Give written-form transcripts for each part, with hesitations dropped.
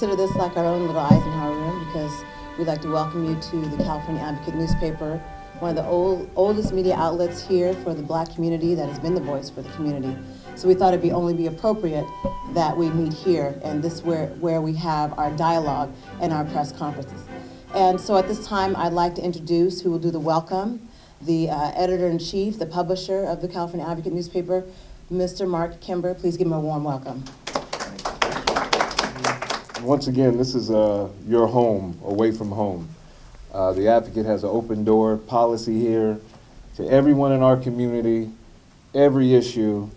consider this like our own little Eisenhower room because we'd like to welcome you to the California Advocate newspaper, one of the oldest media outlets here for the Black community that has been the voice for the community. So we thought it'd only be appropriate that we meet here, and this is where we have our dialogue and our press conferences. And so at this time, I'd like to introduce who will do the welcome, the editor-in-chief, the publisher of the California Advocate newspaper, Mr. Mark Kimber. Please give him a warm welcome. Once again, this is your home, away from home. The Advocate has an open door policy here to everyone in our community, every issue,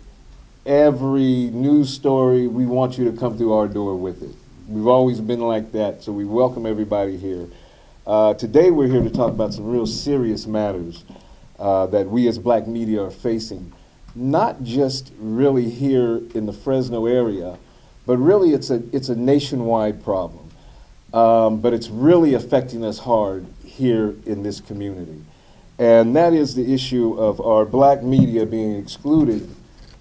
every news story. We want you to come through our door with it. We've always been like that, so we welcome everybody here. Today we're here to talk about some real serious matters that we as Black media are facing, not just really here in the Fresno area, but really it's a nationwide problem. But it's really affecting us hard here in this community. And that is the issue of our Black media being excluded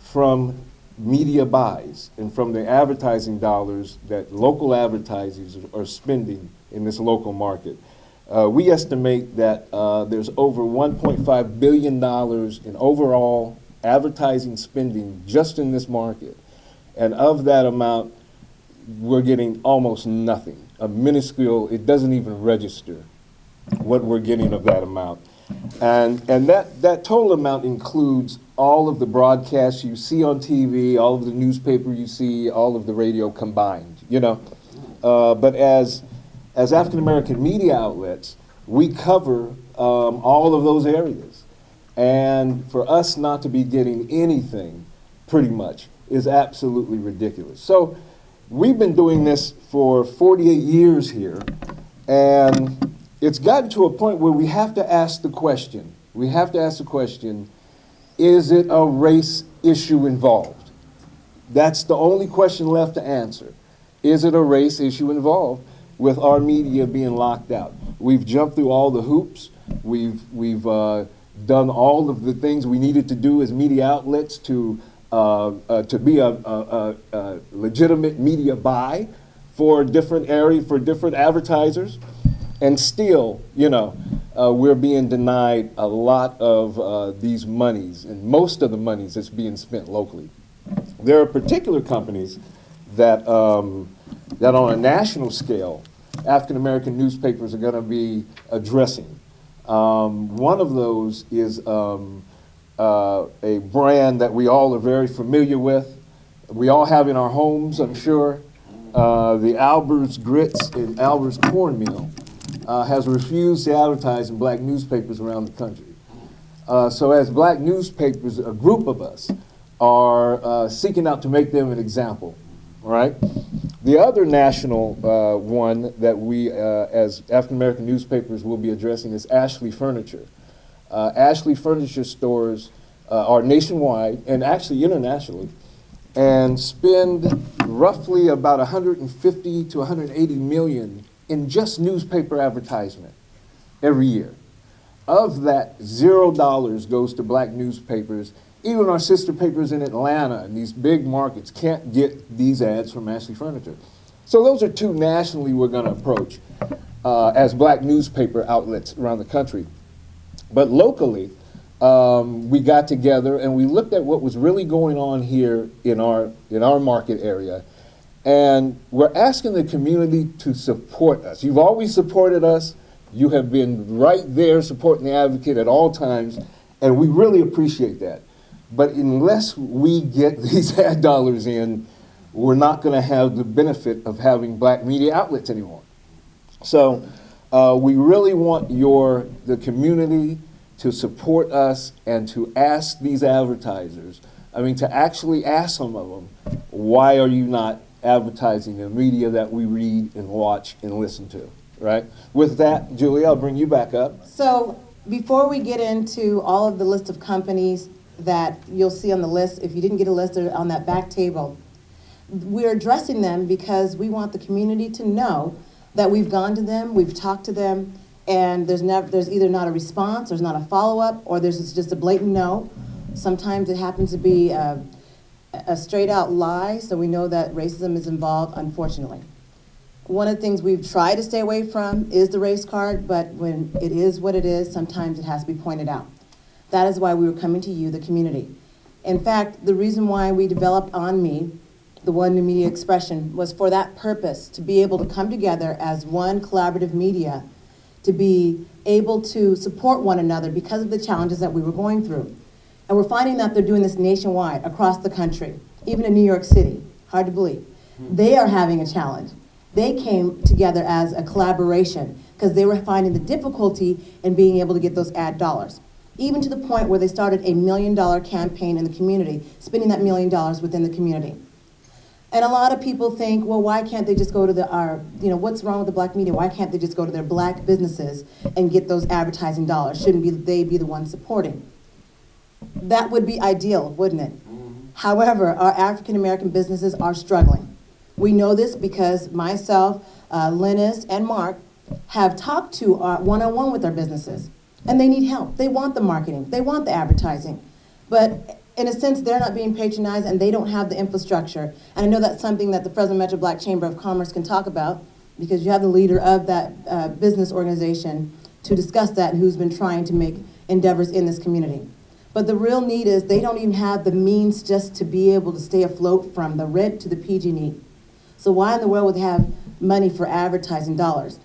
from media buys and from the advertising dollars that local advertisers are spending in this local market. We estimate that there's over $1.5 billion in overall advertising spending just in this market. And of that amount, we're getting almost nothing, a minuscule, it doesn't even register what we're getting of that amount. And that total amount includes all of the broadcasts you see on TV, all of the newspaper you see, all of the radio combined, you know. But as African American media outlets, we cover all of those areas. And for us not to be getting anything, pretty much, is absolutely ridiculous. So we've been doing this for 48 years here, and it's gotten to a point where we have to ask the question, is it a race issue involved? That's the only question left to answer. Is it a race issue involved with our media being locked out? We've jumped through all the hoops. We've done all of the things we needed to do as media outlets to be a legitimate media buy for different areas, for different advertisers. And still, you know, we're being denied a lot of these monies, and most of the monies that's being spent locally. There are particular companies that on a national scale, African American newspapers are going to be addressing. One of those is a brand that we all are very familiar with. We all have in our homes, I'm sure. The Albert's Grits and Albert's Cornmeal has refused to advertise in Black newspapers around the country. So as Black newspapers, a group of us are seeking out to make them an example, all right? The other national one that we, as African American newspapers, will be addressing is Ashley Furniture. Ashley Furniture stores are nationwide and actually internationally, and spend roughly about 150 to 180 million in just newspaper advertisement every year. Of that, $0 goes to Black newspapers. Even our sister papers in Atlanta and these big markets can't get these ads from Ashley Furniture. So those are two nationally we're going to approach as Black newspaper outlets around the country. But locally, we got together and we looked at what was really going on here in our market area. And we're asking the community to support us. You've always supported us. You have been right there supporting the Advocate at all times, and we really appreciate that. But unless we get these ad dollars in, we're not going to have the benefit of having Black media outlets anymore. So we really want the community to support us and to ask these advertisers, to actually ask some of them, why are you not advertising the media that we read and watch and listen to, right? With that, Julie, I'll bring you back up. So before we get into all of the list of companies that you'll see on the list, if you didn't get a list, they're on that back table. We're addressing them because we want the community to know that we've gone to them, we've talked to them, and there's either not a response, there's not a follow-up, or there's just a blatant no. Sometimes it happens to be a straight-out lie, so we know that racism is involved, unfortunately. One of the things we've tried to stay away from is the race card, but when it is what it is, sometimes it has to be pointed out. That is why we were coming to you, the community. In fact, the reason why we developed ONME, the ONME Media Expression, was for that purpose, to be able to come together as one collaborative media, to be able to support one another because of the challenges that we were going through. And we're finding that they're doing this nationwide, across the country, even in New York City, hard to believe. They are having a challenge. They came together as a collaboration because they were finding the difficulty in being able to get those ad dollars. Even to the point where they started a $1 million campaign in the community, spending that $1 million within the community. And a lot of people think, well, why can't they just go to what's wrong with the black media? Why can't they just go to their black businesses and get those advertising dollars? Shouldn't they be the ones supporting? That would be ideal, wouldn't it? However, our African American businesses are struggling. We know this because myself, Linus, and Mark have talked to one-on-one with our businesses, and they need help. They want the marketing, they want the advertising, but in a sense, they're not being patronized and they don't have the infrastructure. And I know that's something that the Fresno Metro Black Chamber of Commerce can talk about, because you have the leader of that business organization to discuss that and who's been trying to make endeavors in this community. But the real need is they don't even have the means just to be able to stay afloat from the rent to the PG&E. So why in the world would they have money for advertising dollars?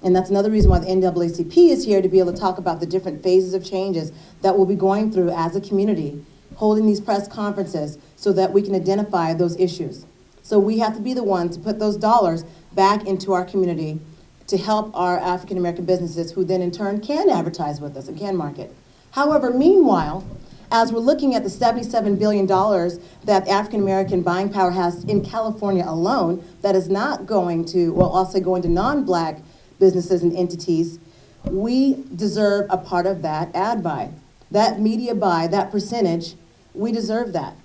And that's another reason why the NAACP is here, to be able to talk about the different phases of changes that we'll be going through as a community, holding these press conferences so that we can identify those issues. So we have to be the ones to put those dollars back into our community to help our African American businesses, who then in turn can advertise with us and can market. However, meanwhile, as we're looking at the $77 billion that African American buying power has in California alone, that is not going to, well, also going to non-black businesses and entities, we deserve a part of that ad buy. That media buy, that percentage, we deserve that.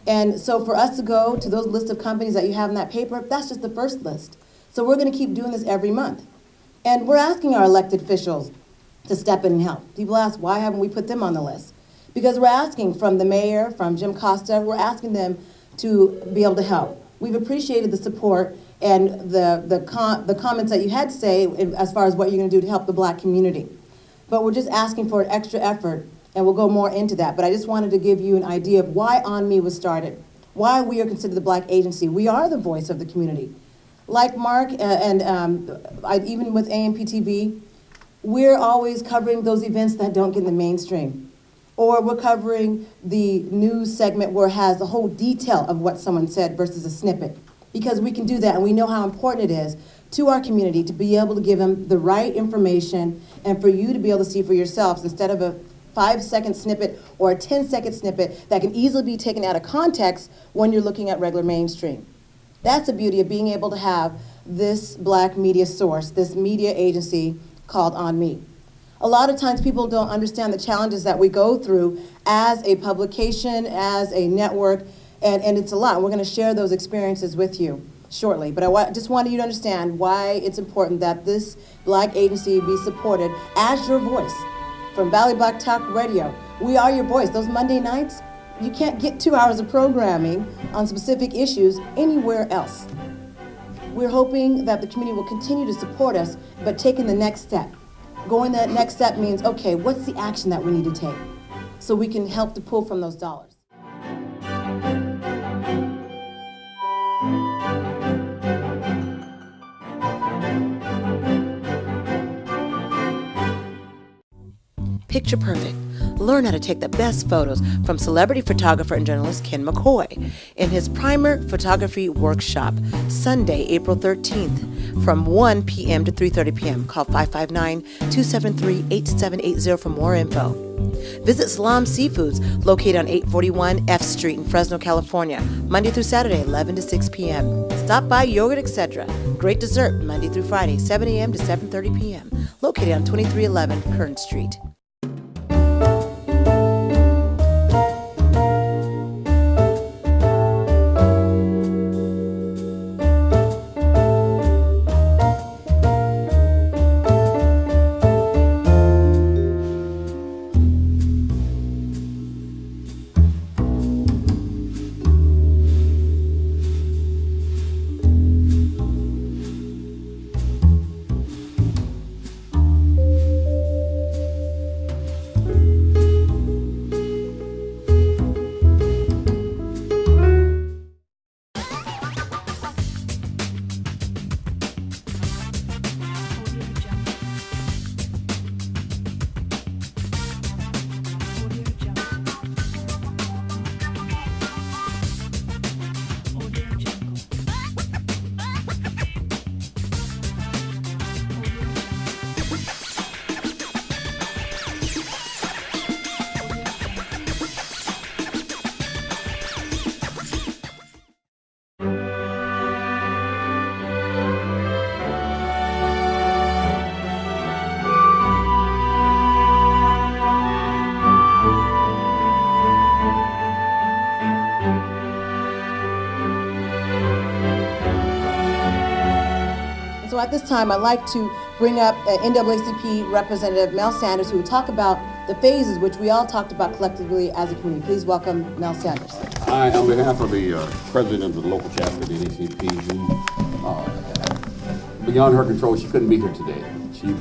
And so for us to go to those lists of companies that you have in that paper, that's just the first list. So we're going to keep doing this every month. And we're asking our elected officials to step in and help. People ask, why haven't we put them on the list? Because we're asking from the mayor, from Jim Costa, we're asking them to be able to help. We've appreciated the support and the comments that you had to say as far as what you're going to do to help the black community. But we're just asking for an extra effort, and we'll go more into that. But I just wanted to give you an idea of why ONME was started, why we are considered the black agency. We are the voice of the community. Like Mark and even with AnnMarieProTV, we're always covering those events that don't get in the mainstream. Or we're covering the news segment where it has the whole detail of what someone said versus a snippet. Because we can do that, and we know how important it is to our community to be able to give them the right information and for you to be able to see for yourselves, instead of a 5-second snippet or a 10-second snippet that can easily be taken out of context when you're looking at regular mainstream. That's the beauty of being able to have this black media source, this media agency called ONME. A lot of times people don't understand the challenges that we go through as a publication, as a network, and it's a lot. We're going to share those experiences with you shortly. But I just wanted you to understand why it's important that this black agency be supported as your voice. From Valley Black Talk Radio, we are your voice. Those Monday nights, you can't get 2 hours of programming on specific issues anywhere else. We're hoping that the community will continue to support us, but taking the next step. Going that next step means, okay, what's the action that we need to take so we can help to pull from those dollars? Picture Perfect. Learn how to take the best photos from celebrity photographer and journalist Ken McCoy in his Primer Photography Workshop, Sunday, April 13th, from 1 p.m. to 3:30 p.m. Call 559-273-8780 for more info. Visit Salam Seafoods, located on 841 F Street in Fresno, California, Monday through Saturday, 11 to 6 p.m. Stop by Yogurt Etc. Great dessert, Monday through Friday, 7 a.m. to 7:30 p.m., located on 2311 Kern Street. So at this time, I'd like to bring up NAACP Representative Mel Sanders, who will talk about the phases which we all talked about collectively as a community. Please welcome Mel Sanders. Hi, on behalf of the president of the local chapter of the NAACP, who, beyond her control, she couldn't be here today.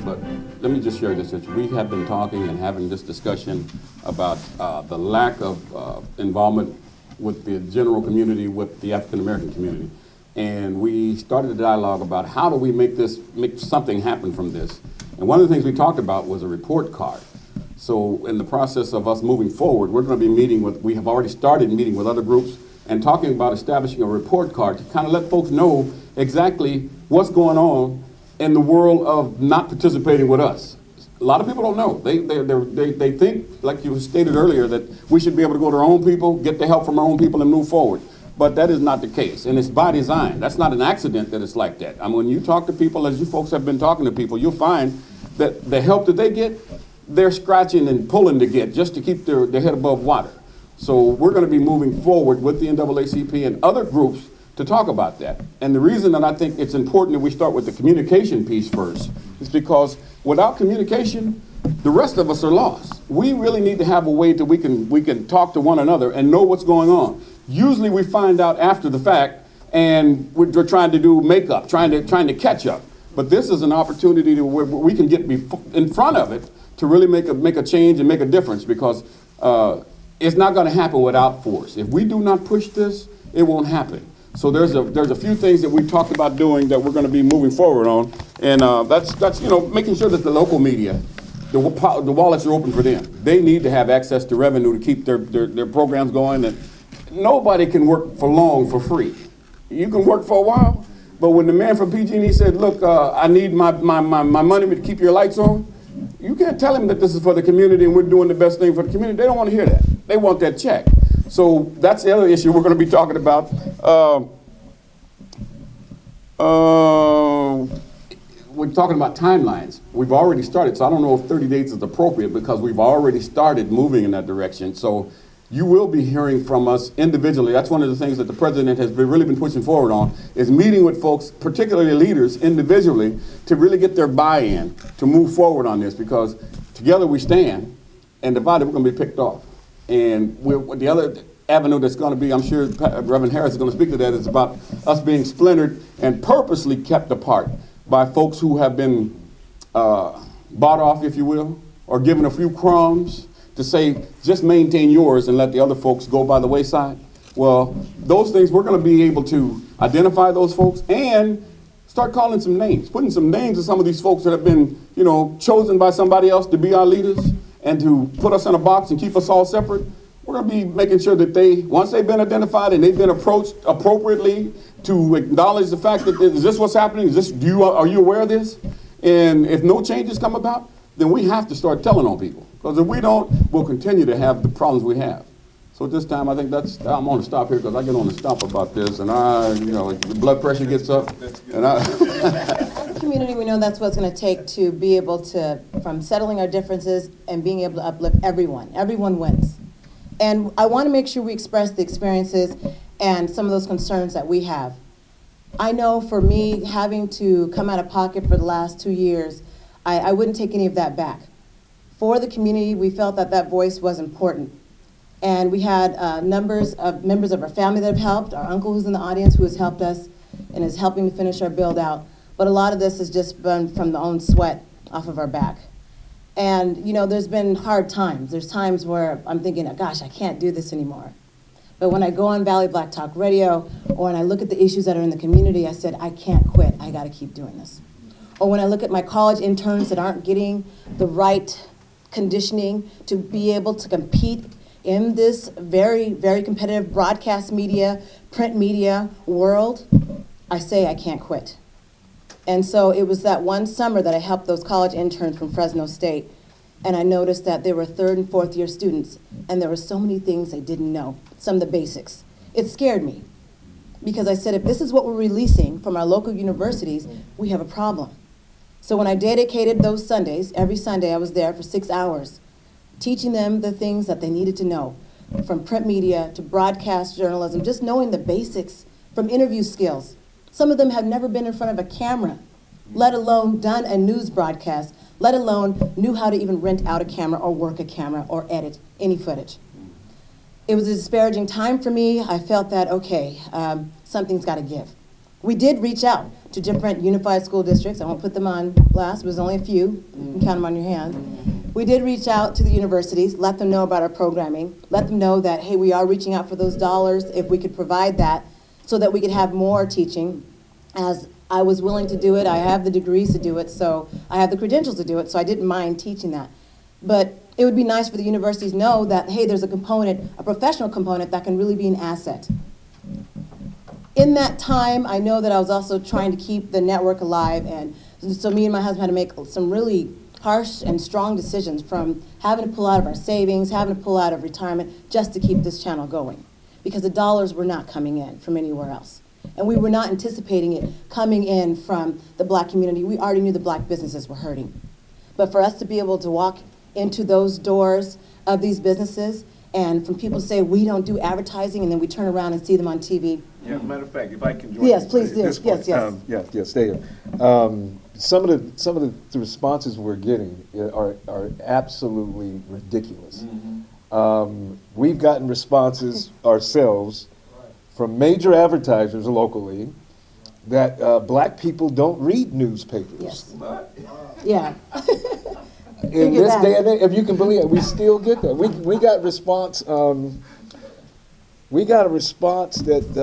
But let me just share this with you. We have been talking and having this discussion about the lack of involvement with the general community, with the African American community. And we started a dialogue about how do we make something happen from this. And one of the things we talked about was a report card. So in the process of us moving forward, we're going to be we have already started meeting with other groups and talking about establishing a report card to kind of let folks know exactly what's going on in the world of not participating with us. A lot of people don't know. They think, like you stated earlier, that we should be able to go to our own people, get the help from our own people and move forward. But that is not the case, and it's by design. That's not an accident that it's like that. I mean, when you talk to people, as you folks have been talking to people, you'll find that the help that they get, they're scratching and pulling to get just to keep their head above water. So we're going to be moving forward with the NAACP and other groups to talk about that. And the reason that I think it's important that we start with the communication piece first is because without communication, the rest of us are lost. We really need to have a way that we can talk to one another and know what's going on. Usually we find out after the fact, and we're trying to do makeup, trying to catch up. But this is an opportunity to where we can get in front of it to really make a change and make a difference, because it's not going to happen without force. If we do not push this, it won't happen. So there's a few things that we talked about doing that we're going to be moving forward on, and that's making sure that the local media, the wallets are open for them. They need to have access to revenue to keep their programs going. And nobody can work for long for free. You can work for a while, but when the man from PG&E said, look, I need my money to keep your lights on, you can't tell him that this is for the community and we're doing the best thing for the community. They don't want to hear that. They want that check. So that's the other issue we're going to be talking about. We're talking about timelines. We've already started, so I don't know if 30 days is appropriate because we've already started moving in that direction. So you will be hearing from us individually. That's one of the things that the president has really been pushing forward on, is meeting with folks, particularly leaders, individually, to really get their buy-in to move forward on this, because together we stand, and divided we're going to be picked off. And the other avenue that's going to be, I'm sure Reverend Harris is going to speak to that, is about us being splintered and purposely kept apart by folks who have been bought off, if you will, or given a few crumbs to say, just maintain yours and let the other folks go by the wayside. Well, those things, we're going to be able to identify those folks and start calling some names, putting some names to some of these folks that have been, chosen by somebody else to be our leaders and to put us in a box and keep us all separate. We're going to be making sure that once they've been identified and they've been approached appropriately, to acknowledge the fact that is this what's happening? Are you aware of this? And if no changes come about, then we have to start telling on people. Because if we don't, we'll continue to have the problems we have. So at this time, I think I'm going to stop here because I get on the stump about this, and the blood pressure gets up. And As a community, we know that's what it's going to take to be able to, from settling our differences and being able to uplift everyone. Everyone wins. And I want to make sure we express the experiences and some of those concerns that we have. I know for me, having to come out of pocket for the last 2 years, I wouldn't take any of that back. For the community, we felt that voice was important. And we had members of our family that have helped, our uncle who's in the audience who has helped us and is helping to finish our build out. But a lot of this has just been from the own sweat off of our back. And there's been hard times. There's times where I'm thinking, gosh, I can't do this anymore. But when I go on Valley Black Talk Radio, or when I look at the issues that are in the community, I said, I can't quit, I gotta keep doing this. Or when I look at my college interns that aren't getting the right conditioning to be able to compete in this very, very competitive broadcast media, print media world, I say I can't quit. And so it was that one summer that I helped those college interns from Fresno State, and I noticed that they were 3rd and 4th year students, and there were so many things they didn't know, some of the basics. It scared me, because I said, if this is what we're releasing from our local universities, we have a problem. So when I dedicated those Sundays, every Sunday I was there for 6 hours, teaching them the things that they needed to know, from print media to broadcast journalism, just knowing the basics, from interview skills. Some of them have never been in front of a camera let alone done a news broadcast, let alone knew how to even rent out a camera or work a camera or edit any footage. It was a disparaging time for me. I felt that, okay, something's got to give. We did reach out to different unified school districts. I won't put them on blast. It was only a few. You can count them on your hand. We did reach out to the universities, let them know about our programming, let them know that, hey, we are reaching out for those dollars if we could provide that so that we could have more teaching. As I was willing to do it, I have the degrees to do it, so I have the credentials to do it, so I didn't mind teaching that. But it would be nice for the universities to know that, hey, there's a component, a professional component that can really be an asset. In that time, I know that I was also trying to keep the network alive, and so me and my husband had to make some really harsh and strong decisions, from having to pull out of our savings, having to pull out of retirement, just to keep this channel going, because the dollars were not coming in from anywhere else. And we were not anticipating it coming in from the black community. We already knew the black businesses were hurting. But for us to be able to walk into those doors of these businesses, and from people to say, we don't do advertising, and then we turn around and see them on TV. Yeah, matter of fact, if I can join Yes, you please at do. this point. Yes. Stay here. Some of the responses we're getting are absolutely ridiculous. We've gotten responses ourselves from major advertisers locally that black people don't read newspapers. Yes. Yeah. In this day and age, if you can believe it, we still get that. We got response. We got a response that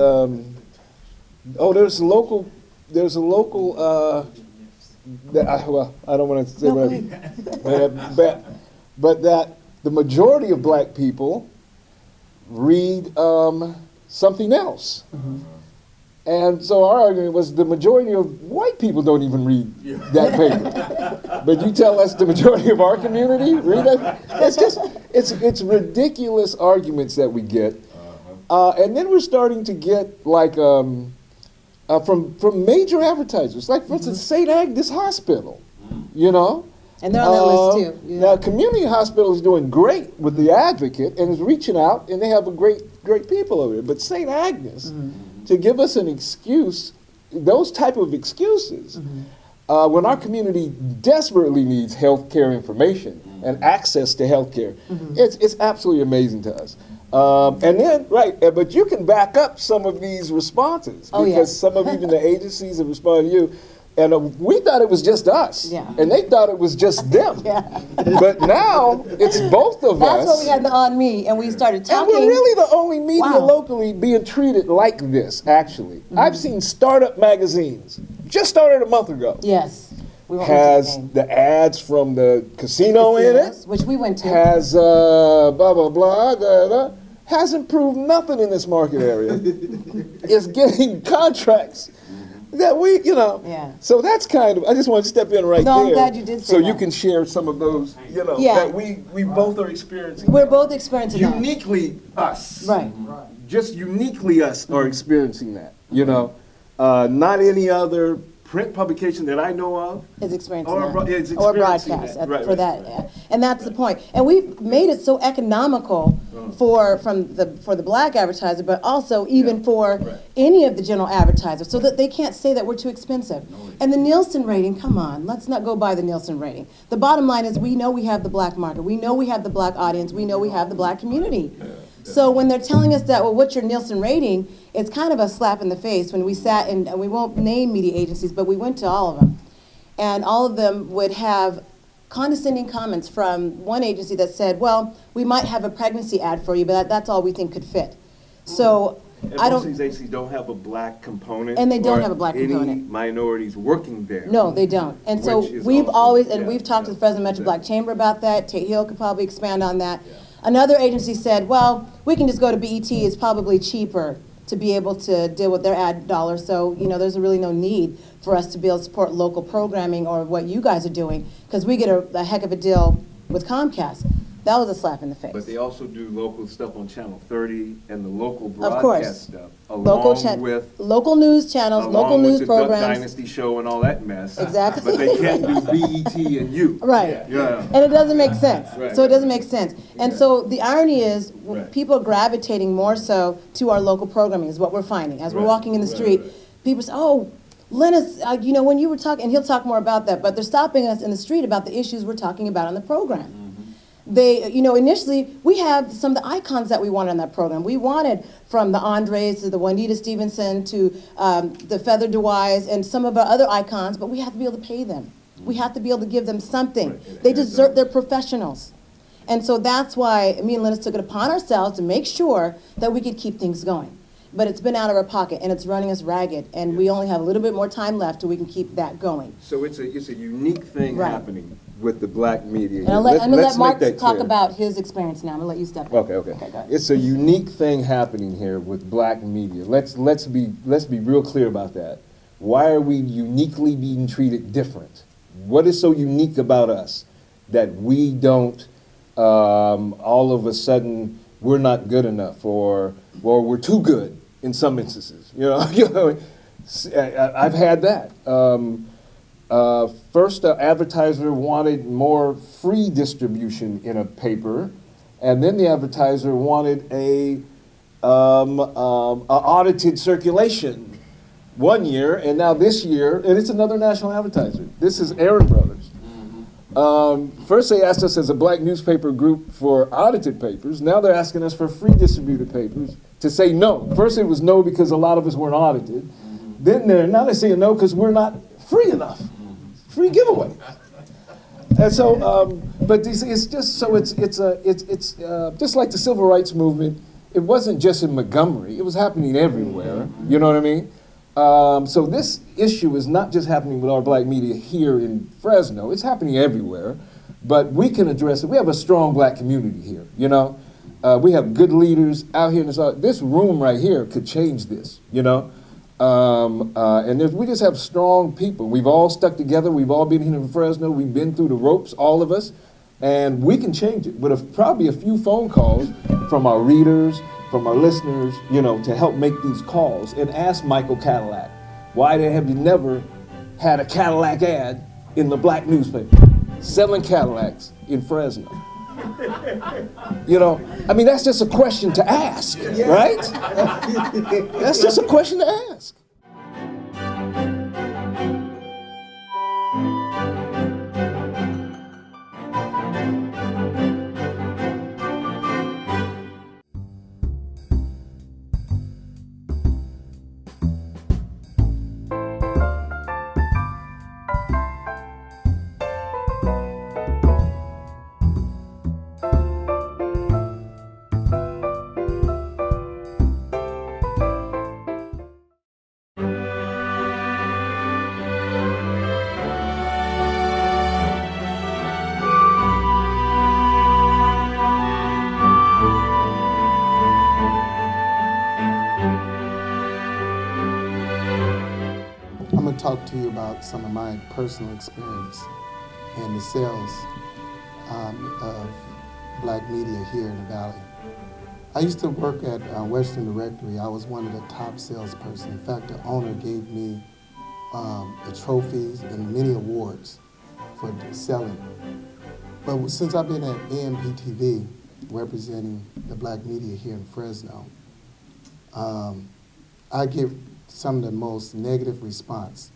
there's a local. Well, I don't want to say but that the majority of black people read something else. And so our argument was the majority of white people don't even read that paper. But you tell us the majority of our community read that? It's ridiculous arguments that we get. And then we're starting to get like from major advertisers, like for instance, St. Agnes Hospital, you know? And they're on that list too. Yeah. Now, Community Hospital is doing great with the Advocate and is reaching out, and they have a great people over there. But St. Agnes, to give us an excuse, those type of excuses, when our community desperately needs health care information and access to health care, it's absolutely amazing to us. And then, but you can back up some of these responses because some of even the agencies have responded to you. And we thought it was just us, and they thought it was just them. But now it's both of us. That's what we had the ONME, and we started talking. And we're really the only media locally being treated like this, actually. I've seen startup magazines, just started a month ago. Yes. Has the ads from the casino in it. Which we went to. Has blah, blah, blah, hasn't proved nothing in this market area. It's getting contracts. That we, so that's kind of, I just want to step in right there. I'm glad you did say so that. You can share some of those, that we both are experiencing. We're both experiencing that. Uniquely us. Right. Just uniquely us are experiencing that, Not any other print publication that I know of is experiencing or broadcast that. For that, yeah. And that's the point. And we've made it so economical for the black advertiser, but also even for any of the general advertisers, so that they can't say that we're too expensive. And the Nielsen rating, come on, let's not go by the Nielsen rating. The bottom line is we know we have the black market, we know we have the black audience, we know we have the black community. So when they're telling us that, well, what's your Nielsen rating, it's kind of a slap in the face when we sat and we won't name media agencies, but we went to all of them. And all of them would have condescending comments from one agency that said, well, we might have a pregnancy ad for you, but that's all we think could fit. So and most of these agencies don't have a black component. And they don't have a black component. Any minorities working there. No, they don't. And so we've always, and we've talked to the Fresno Metro Black Chamber about that. Tate Hill could probably expand on that. Another agency said, well, we can just go to BET, it's probably cheaper to be able to deal with their ad dollars, so there's really no need for us to be able to support local programming or what you guys are doing, because we get a heck of a deal with Comcast. That was a slap in the face. But they also do local stuff on Channel 30 and the local broadcast stuff, along with local news channels, local news programs. Duck Dynasty show and all that mess. Exactly. But they can't do BET and you. Right. Yeah. And it doesn't make sense. So it doesn't make sense. And so the irony is people are gravitating more so to our local programming is what we're finding. As we're walking in the street, people say, oh, Lennis, you know, when you were talking, and he'll talk more about that, but they're stopping us in the street about the issues we're talking about on the program. They, you know, initially, we have some of the icons that we wanted on that program. We wanted from the Andres to the Juanita Stevenson to the Feather DeWise and some of our other icons, but we have to be able to pay them. We have to be able to give them something. They deserve, they're professionals. And so that's why me and Lennis took it upon ourselves to make sure that we could keep things going. But it's been out of our pocket, and it's running us ragged, and we only have a little bit more time left till we can keep that going. So it's a unique thing Right. happening with the black media. And I'm gonna let Mark talk clear. about his experience now. I'm gonna let you step in. Okay. Go ahead. It's a unique thing happening here with black media. Let's be real clear about that. Why are we uniquely being treated different? What is so unique about us that we don't all of a sudden we're not good enough, or we're too good in some instances? You know, I've had that. First, the advertiser wanted more free distribution in a paper, and then the advertiser wanted a audited circulation one year, and now this year, and it's another national advertiser. This is Aaron Brothers. First they asked us as a black newspaper group for audited papers. Now they're asking us for free distributed papers to say no. First it was no because a lot of us weren't audited. Now they're saying no because we're not free enough. Free giveaway. And so, but it's just so it's just like the civil rights movement. It wasn't just in Montgomery. It was happening everywhere. You know what I mean? So this issue is not just happening with our black media here in Fresno. It's happening everywhere. But we can address it. We have a strong black community here. You know, we have good leaders out here in this room right here could change this. You know. And we just have strong people. We've all stuck together. We've all been here in Fresno. We've been through the ropes, all of us, and we can change it with probably a few phone calls from our readers, from our listeners, you know, to help make these calls and ask Michael Cadillac, why have you never had a Cadillac ad in the black newspaper selling Cadillacs in Fresno? You know, I mean, that's just a question to ask, right? That's just a question to ask. Talk to you about some of my personal experience in the sales of black media here in the Valley. I used to work at Western Directory. I was one of the top salespersons. In fact, the owner gave me the trophies and many awards for selling. But since I've been at AnnMarieProTV, representing the black media here in Fresno, I get some of the most negative response.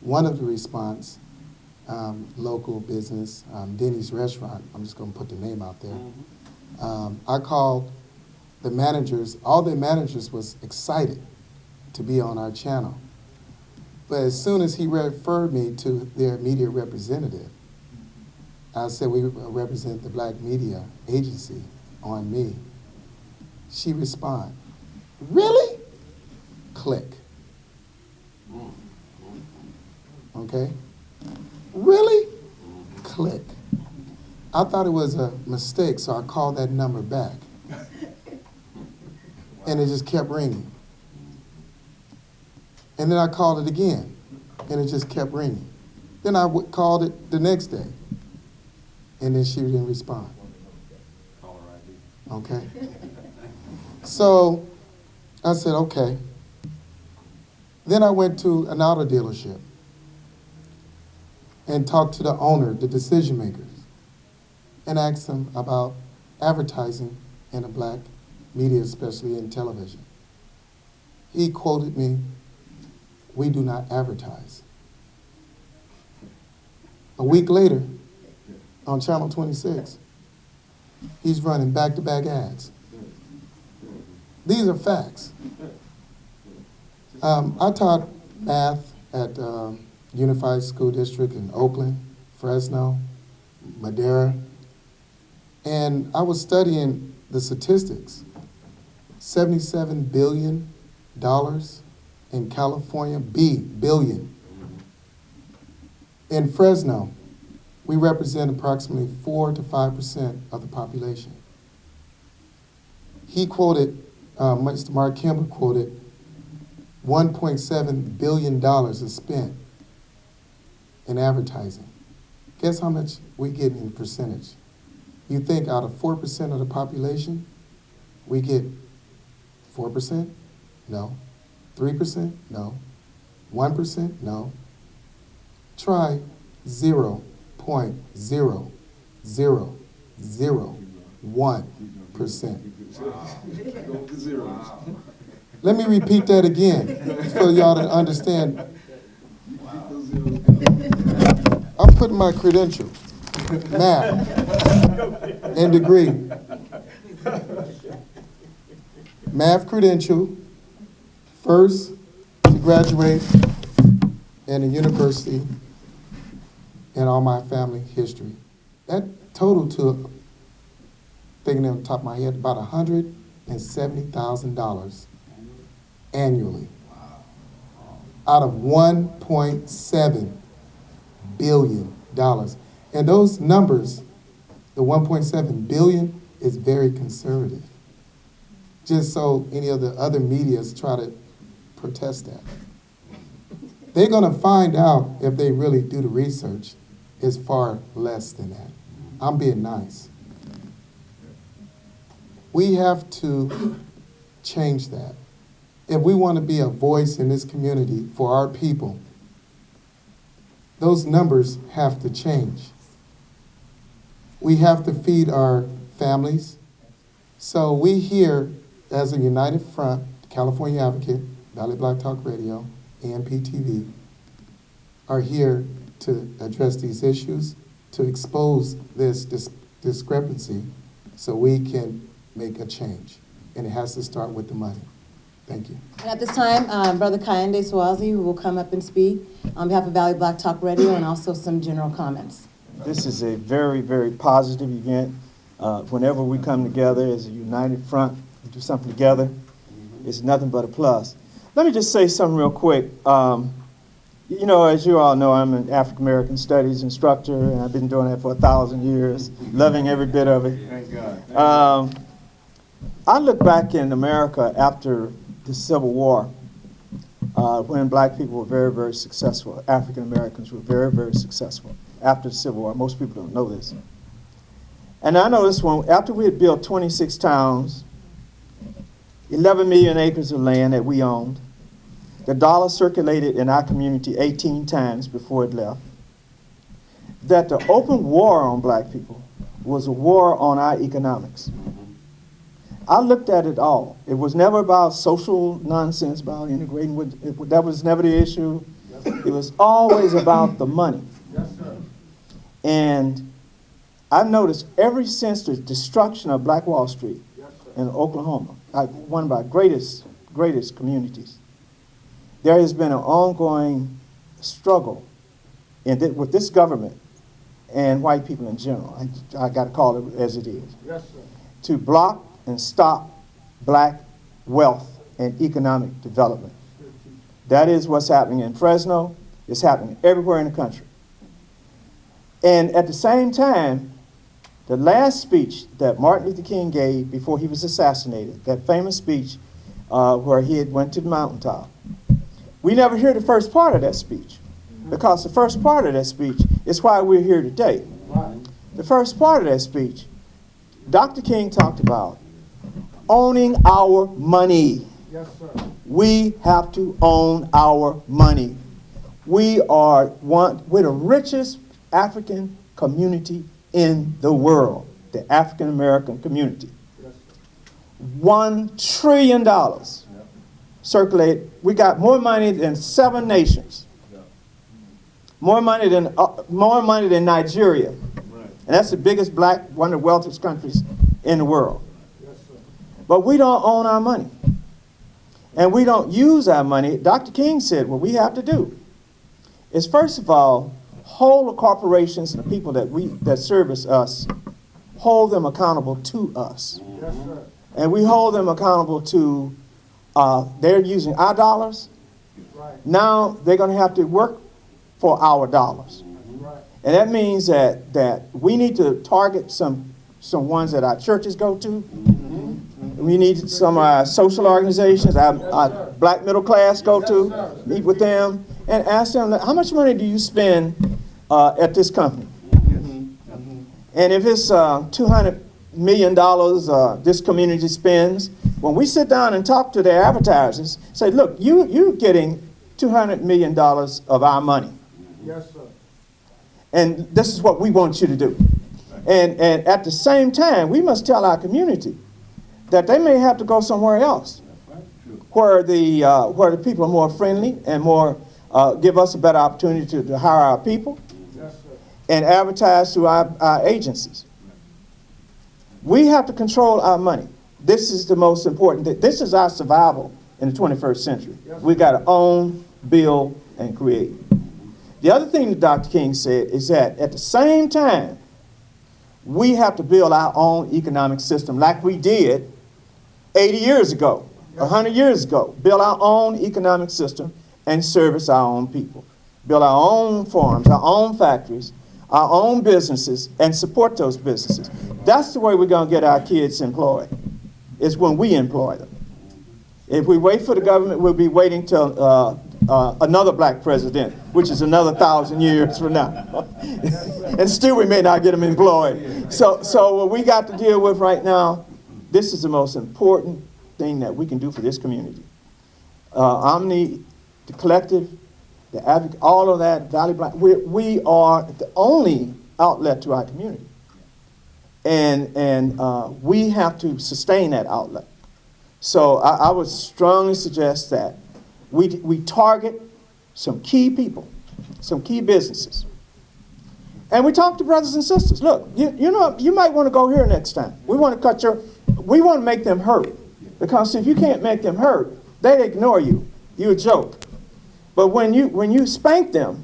One of the response, local business, Denny's Restaurant, I'm just gonna put the name out there. I called the managers, all the managers was excited to be on our channel. But as soon as he referred me to their media representative, I said, we represent the black media agency, ONME. She responded, really? Click. Okay? Really? Click. I thought it was a mistake, so I called that number back. And it just kept ringing. And then I called it again, and it just kept ringing. Then I called it the next day, and then she didn't respond. Okay? So I said, okay. Then I went to an auto dealership and talked to the owner, the decision makers, and asked them about advertising in the black media, especially in television. He quoted me we do not advertise. A week later, on Channel 26, he's running back-to-back ads. These are facts. I taught math at Unified School District in Oakland, Fresno, Madera, and I was studying the statistics. $77 billion in California, billion. In Fresno, we represent approximately 4 to 5% of the population. He quoted, Mr. Mark Kimber quoted, $1.7 billion is spent in advertising. Guess how much we get in percentage? You think out of 4% of the population, we get 4%? No. 3%? No. 1%? No. Try 0.0001%. Let me repeat that again for y'all to understand. I'm putting my credential, math, and degree. Math credential, first to graduate in a university and all my family history. That total to, thinking on the top of my head, about $170,000 annually. Out of $1.7 billion. And those numbers, the 1.7 billion, is very conservative. Just so any of the other medias try to protest that. They're gonna find out if they really do the research, it's far less than that. I'm being nice. We have to change that. If we want to be a voice in this community for our people, those numbers have to change. We have to feed our families. So we here, as a united front, California Advocate, Valley Black Talk Radio, AnnMarieProTV, are here to address these issues, to expose this discrepancy so we can make a change. And it has to start with the money. Thank you. And at this time, Brother Kayende Swazi, who will come up and speak on behalf of Valley Black Talk Radio, and also some general comments. This is a very, very positive event. Whenever we come together as a united front and do something together, it's nothing but a plus. Let me just say something real quick. You know, as you all know, I'm an African American studies instructor, and I've been doing that for 1,000 years, loving every bit of it. Thank God. I look back in America after the Civil War, when black people were very, very successful. African Americans were very, very successful after the Civil War. Most people don't know this. And I noticed when, after we had built 26 towns, 11 million acres of land that we owned, the dollar circulated in our community 18 times before it left, that the open war on black people was a war on our economics. I looked at it all. It was never about social nonsense, about integrating with, that was never the issue. It was always about the money. Yes, sir. And I've noticed ever since the destruction of Black Wall Street in Oklahoma, one of our greatest communities, there has been an ongoing struggle with this government and white people in general. I got to call it as it is. Yes, sir. To block and stop black wealth and economic development. That is what's happening in Fresno. It's happening everywhere in the country. And at the same time, the last speech that Martin Luther King gave before he was assassinated, that famous speech where he had went to the mountaintop, we never hear the first part of that speech, because the first part of that speech is why we're here today. The first part of that speech, Dr. King talked about owning our money. Yes, sir. We have to own our money. We're the richest African community in the world, the African American community. Yes, sir. $1 trillion circulate. We got more money than 7 nations. More money than Nigeria. And that's the biggest one of the wealthiest countries in the world. But we don't own our money. And we don't use our money. Dr. King said what we have to do is, first of all, hold the corporations and the people that service us, hold them accountable to us. Yes, sir. And we hold them accountable to, they're using our dollars. Right. Now they're going to have to work for our dollars. Right. And that means that we need to target some ones that our churches go to. We need some social organizations, our black middle class go to, meet with them, and ask them, how much money do you spend at this company? And if it's $200 million this community spends, when we sit down and talk to their advertisers, say, look, you're getting $200 million of our money. Yes, sir. And this is what we want you to do. And at the same time, we must tell our community that they may have to go somewhere else, where the people are more friendly and more give us a better opportunity to hire our people. Yes, sir. And advertise through our agencies. We have to control our money. This is the most important. This is our survival in the 21st century. Yes, we got to own, build, and create. The other thing that Dr. King said is that at the same time, we have to build our own economic system like we did 80 years ago, 100 years ago. Build our own economic system and service our own people. Build our own farms, our own factories, our own businesses, and support those businesses. That's the way we're going to get our kids employed, is when we employ them. If we wait for the government, we'll be waiting till another black president, which is another 1,000 years from now. And still we may not get them employed. So what we got to deal with right now, this is the most important thing that we can do for this community. Omni, the collective, the advocate, all of that, Valley Black, we are the only outlet to our community. And we have to sustain that outlet. So I would strongly suggest that we target some key people, some key businesses. And we talk to brothers and sisters. Look, you know, you might want to go here next time. We want to we want to make them hurt. Because if you can't make them hurt, they ignore you. You're a joke. But when you spank them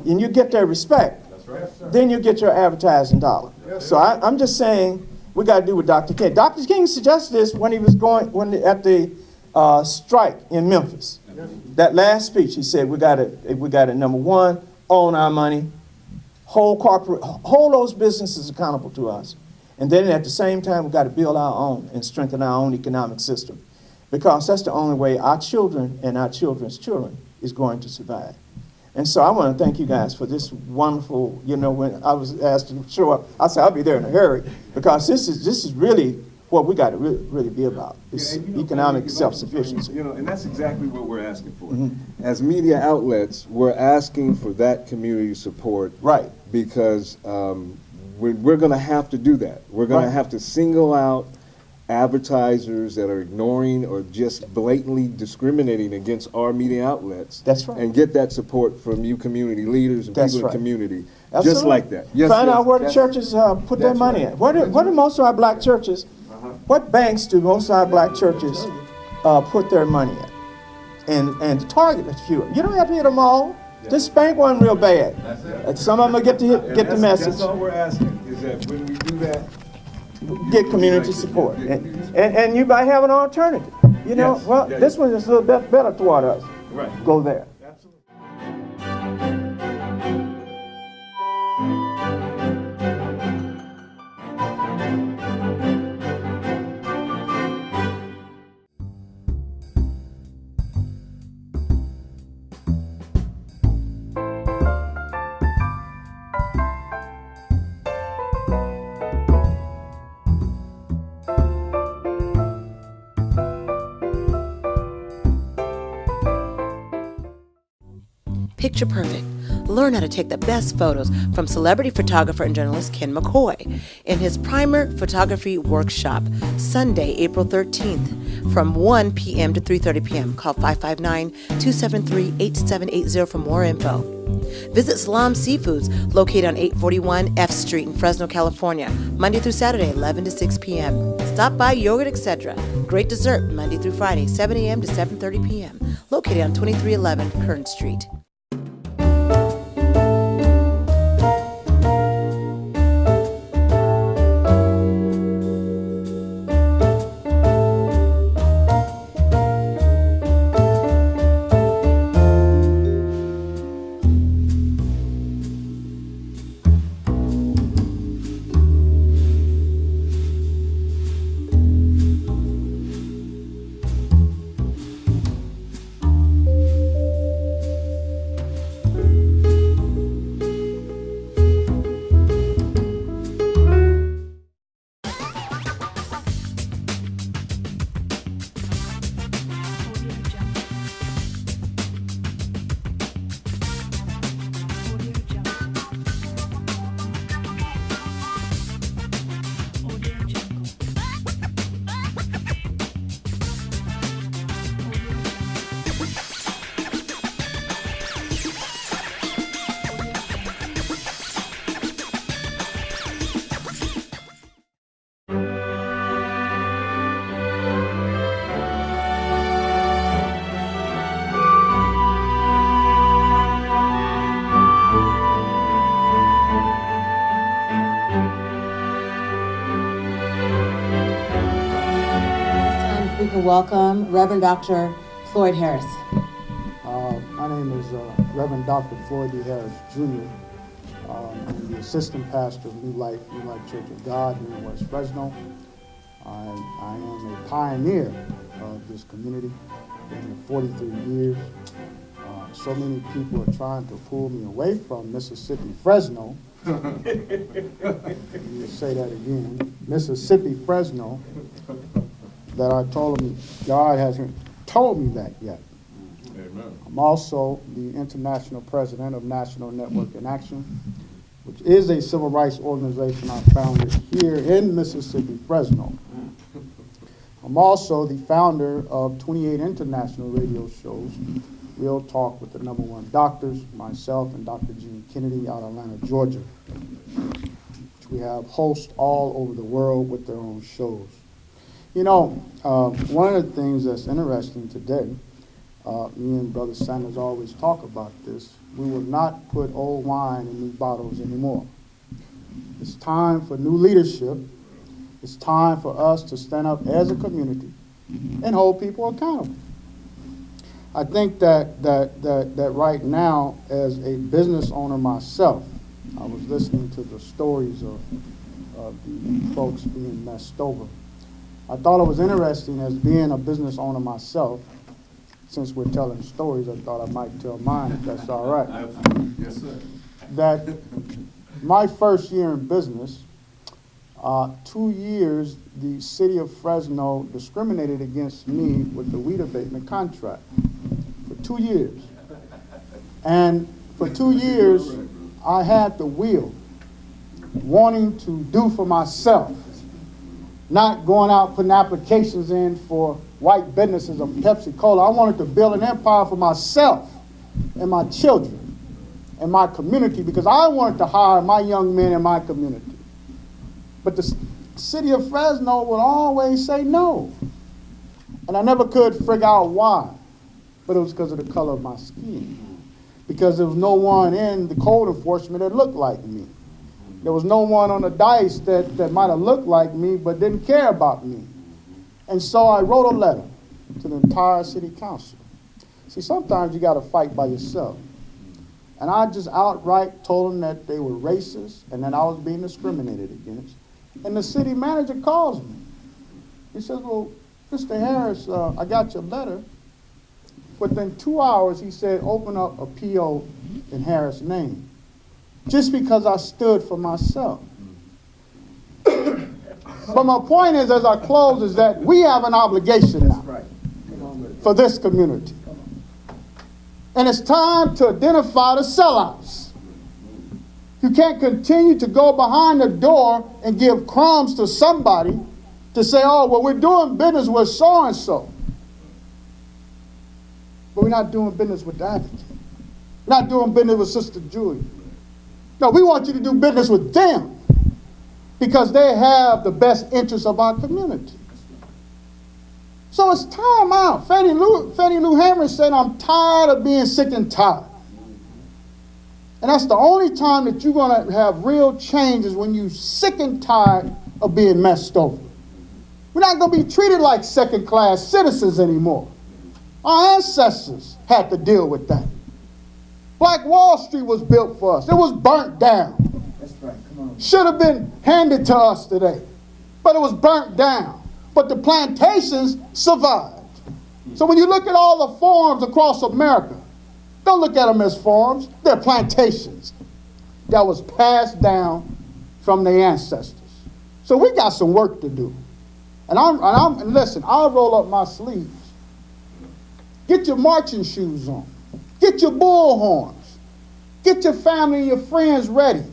and you get their respect, that's right, then you get your advertising dollar. Yes, so I'm just saying we got to do what Dr. King. Dr. King suggested this when he was at the strike in Memphis. Yes. That last speech, he said we got to number one, own our money, hold those businesses accountable to us, and then at the same time we got to build our own and strengthen our own economic system, because that's the only way our children and our children's children is going to survive. And so I want to thank you guys for this wonderful, you know, when I was asked to show up, I said I'll be there in a hurry, because this is really what we got to really be about, is economic self-sufficiency. You know, and that's exactly what we're asking for. Mm-hmm. As media outlets, we're asking for that community support. Right. Because we're going to have to do that. We're going to have to single out advertisers that are ignoring or just blatantly discriminating against our media outlets. That's right. And get that support from you community leaders and people in the community. Absolutely. Just like that. Yes, find out where the churches put their money at. What do most of our black churches, what banks do most of our black churches put their money at? And target a few. You don't have to hit them all. Just spank one real bad. Some of them will get the message. That's all we're asking, is that when we do that, get community support. And you might have an alternative. You know, this one is a little bit better toward us. Right. Go there. Picture Perfect. Learn how to take the best photos from celebrity photographer and journalist Ken McCoy in his Primer Photography Workshop, Sunday, April 13th from 1 p.m. to 3:30 p.m. Call 559-273-8780 for more info. Visit Salam Seafoods, located on 841 F Street in Fresno, California, Monday through Saturday, 11 to 6 p.m. Stop by Yogurt Etc. Great dessert, Monday through Friday, 7 a.m. to 7:30 p.m. Located on 2311 Kern Street. We can welcome Reverend Dr. Floyd Harris. My name is Reverend Dr. Floyd D. Harris, Jr. I'm the assistant pastor of New Life Church of God here in West Fresno. I am a pioneer of this community. Been here 43 years. So many people are trying to pull me away from Mississippi, Fresno. Let me say that again. Mississippi, Fresno. That I told them God hasn't told me that yet. Amen. I'm also the international president of National Network in Action, which is a civil rights organization I founded here in Mississippi, Fresno. I'm also the founder of 28 international radio shows. Real Talk with the #1 doctors, myself and Dr. Gene Kennedy out of Atlanta, Georgia. Which we have hosts all over the world with their own shows. You know, one of the things that's interesting today, me and Brother Sanders always talk about this, we will not put old wine in new bottles anymore. It's time for new leadership. It's time for us to stand up as a community and hold people accountable. I think that right now, as a business owner myself, I was listening to the stories of the folks being messed over. I thought it was interesting, as being a business owner myself, since we're telling stories, I thought I might tell mine, if that's all right. Yes, sir. That my first year in business, 2 years, the city of Fresno discriminated against me with the weed abatement contract. For 2 years. And for 2 years, I had the wheel, wanting to do for myself. Not going out putting applications in for white businesses of Pepsi Cola. I wanted to build an empire for myself and my children and my community, because I wanted to hire my young men in my community. But the city of Fresno would always say no. And I never could figure out why. But it was because of the color of my skin. Because there was no one in the code enforcement that looked like me. There was no one on the dice that might have looked like me but didn't care about me. And so I wrote a letter to the entire city council. See, sometimes you got to fight by yourself. And I just outright told them that they were racist and that I was being discriminated against. And the city manager calls me. He says, well, Mr. Harris, I got your letter. Within 2 hours, he said, open up a PO in Harris' name. Just because I stood for myself. But my point is, as I close, is that we have an obligation now for this community. And it's time to identify the sellouts. You can't continue to go behind the door and give crumbs to somebody to say, oh, well, we're doing business with so-and-so. But we're not doing business with the advocate. We're not doing business with Sister Julia. No, we want you to do business with them because they have the best interests of our community. So it's time out. Fannie Lou Hamer said, I'm tired of being sick and tired. And that's the only time that you're going to have real changes, when you're sick and tired of being messed over. We're not going to be treated like second-class citizens anymore. Our ancestors had to deal with that. Black Wall Street was built for us. It was burnt down. That's right. Come on. Should have been handed to us today, but it was burnt down. But the plantations survived. So when you look at all the farms across America, don't look at them as farms. They're plantations that was passed down from their ancestors. So we got some work to do. And listen, I'll roll up my sleeves. Get your marching shoes on. Get your bullhorns. Get your family and your friends ready.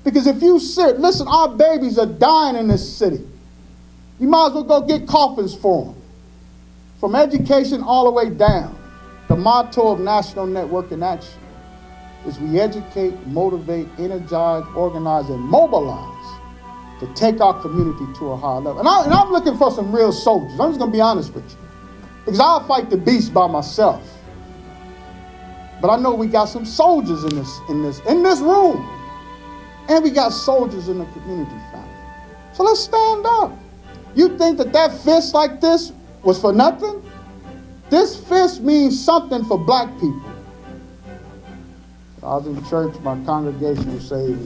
Because if you sit, listen, our babies are dying in this city. You might as well go get coffins for them. From education all the way down, the motto of National Network in Action is we educate, motivate, energize, organize, and mobilize to take our community to a higher level. And I'm looking for some real soldiers. I'm just going to be honest with you. Because I'll fight the beast by myself. But I know we got some soldiers in this room. And we got soldiers in the community, family. So let's stand up. You think that fist like this was for nothing? This fist means something for black people. I was in church, my congregation was saying,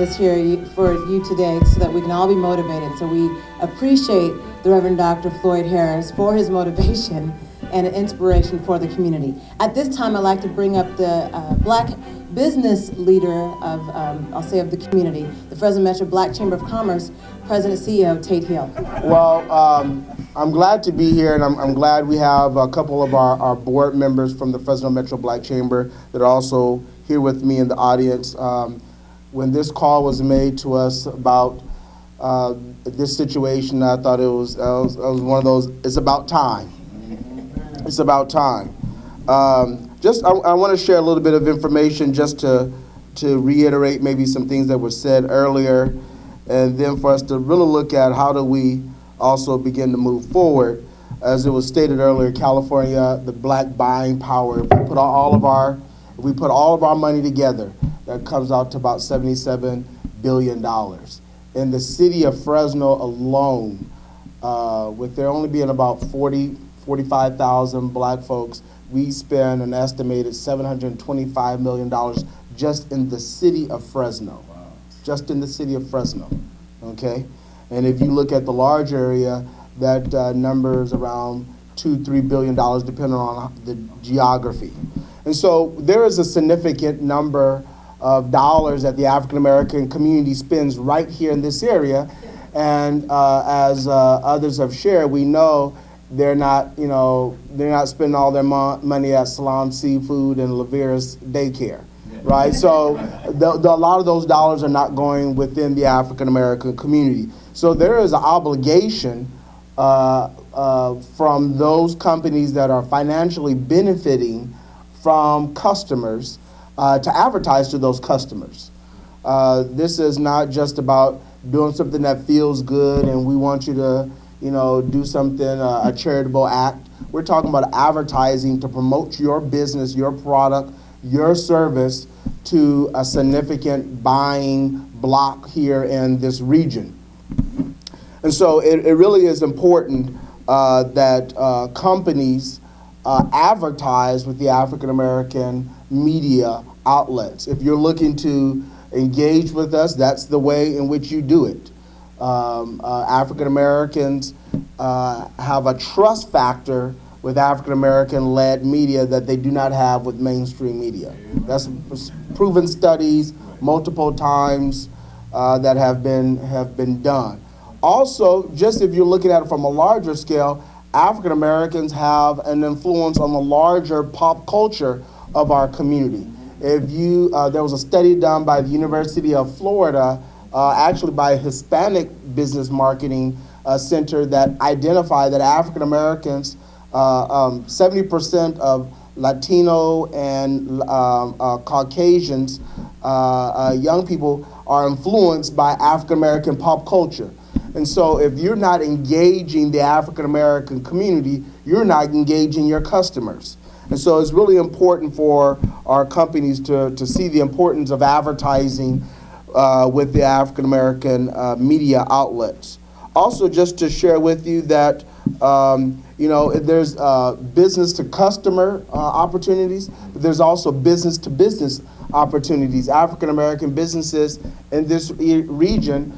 this here for you today so that we can all be motivated. So we appreciate the Reverend Dr. Floyd Harris for his motivation and inspiration for the community. At this time, I'd like to bring up the black business leader of, I'll say, of the community, the Fresno Metro Black Chamber of Commerce, President CEO Tate Hill. Well, I'm glad to be here, and I'm glad we have a couple of our board members from the Fresno Metro Black Chamber that are also here with me in the audience. When this call was made to us about this situation, I thought it was one of those, it's about time. It's about time. I want to share a little bit of information just to reiterate maybe some things that were said earlier, and then for us to really look at how do we also begin to move forward. As it was stated earlier, California, the black buying power, if we put all of our money together, that comes out to about $77 billion. In the city of Fresno alone, with there only being about 40 45,000 black folks, we spend an estimated $725 million just in the city of Fresno. Wow. Just in the city of Fresno, okay? And if you look at the large area, that number is around $2-3 billion, depending on the geography. And so there is a significant number of dollars that the African American community spends right here in this area. And as others have shared, we know they're not spending all their money at Salon Seafood and Lavera's daycare, right? So a lot of those dollars are not going within the African American community. So there is an obligation from those companies that are financially benefiting from customers to advertise to those customers. This is not just about doing something that feels good and we want you to, do something, a charitable act. We're talking about advertising to promote your business, your product, your service to a significant buying block here in this region. And so it really is important that companies advertise with the African American media outlets. If you're looking to engage with us, that's the way in which you do it. African Americans have a trust factor with African American led media that they do not have with mainstream media. That's proven studies multiple times that have been done. Also, just if you're looking at it from a larger scale, African Americans have an influence on the larger pop culture of our community. If you, there was a study done by the University of Florida, actually by a Hispanic Business Marketing Center, that identified that African Americans, 70% of Latino and Caucasians, young people, are influenced by African American pop culture. And so if you're not engaging the African American community, you're not engaging your customers. And so it's really important for our companies to see the importance of advertising with the African American media outlets. Also, just to share with you that there's business to customer opportunities, but there's also business to business opportunities. African American businesses in this region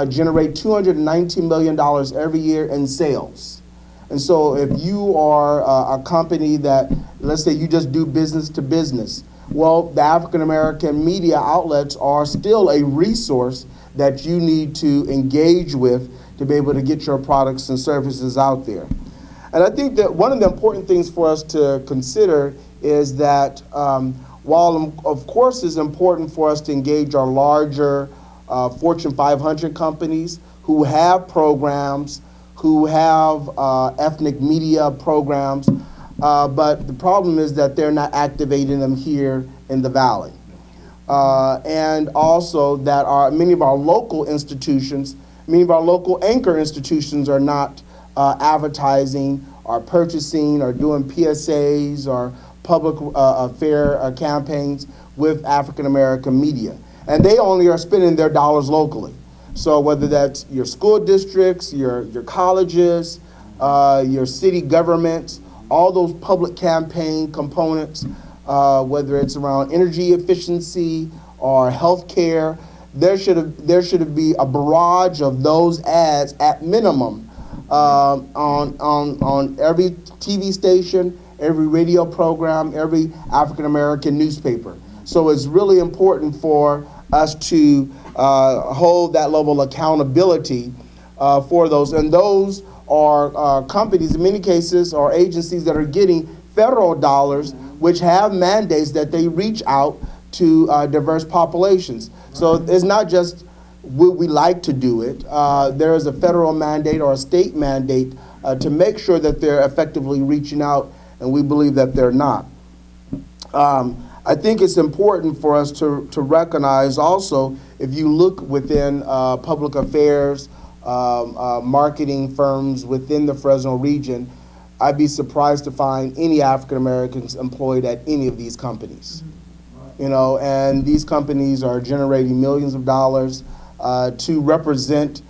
generate $219 million every year in sales. And so if you are a company that, let's say you just do business to business, well, the African American media outlets are still a resource that you need to engage with to be able to get your products and services out there. And I think that one of the important things for us to consider is that while of course it's important for us to engage our larger Fortune 500 companies who have programs, who have ethnic media programs, but the problem is that they're not activating them here in the Valley. And also that many of our local institutions, many of our local anchor institutions are not advertising or purchasing or doing PSAs or public affair campaigns with African American media. And they only are spending their dollars locally. So whether that's your school districts, your colleges, your city governments, all those public campaign components, whether it's around energy efficiency or healthcare, there should be a barrage of those ads at minimum on every TV station, every radio program, every African American newspaper. So it's really important for us to hold that level of accountability for those. And those are companies, in many cases, or agencies that are getting federal dollars, which have mandates that they reach out to diverse populations. So it's not just would we like to do it. There is a federal mandate or a state mandate to make sure that they're effectively reaching out, and we believe that they're not. I think it's important for us to recognize also, if you look within public affairs, marketing firms within the Fresno region, I'd be surprised to find any African Americans employed at any of these companies. And these companies are generating millions of dollars to represent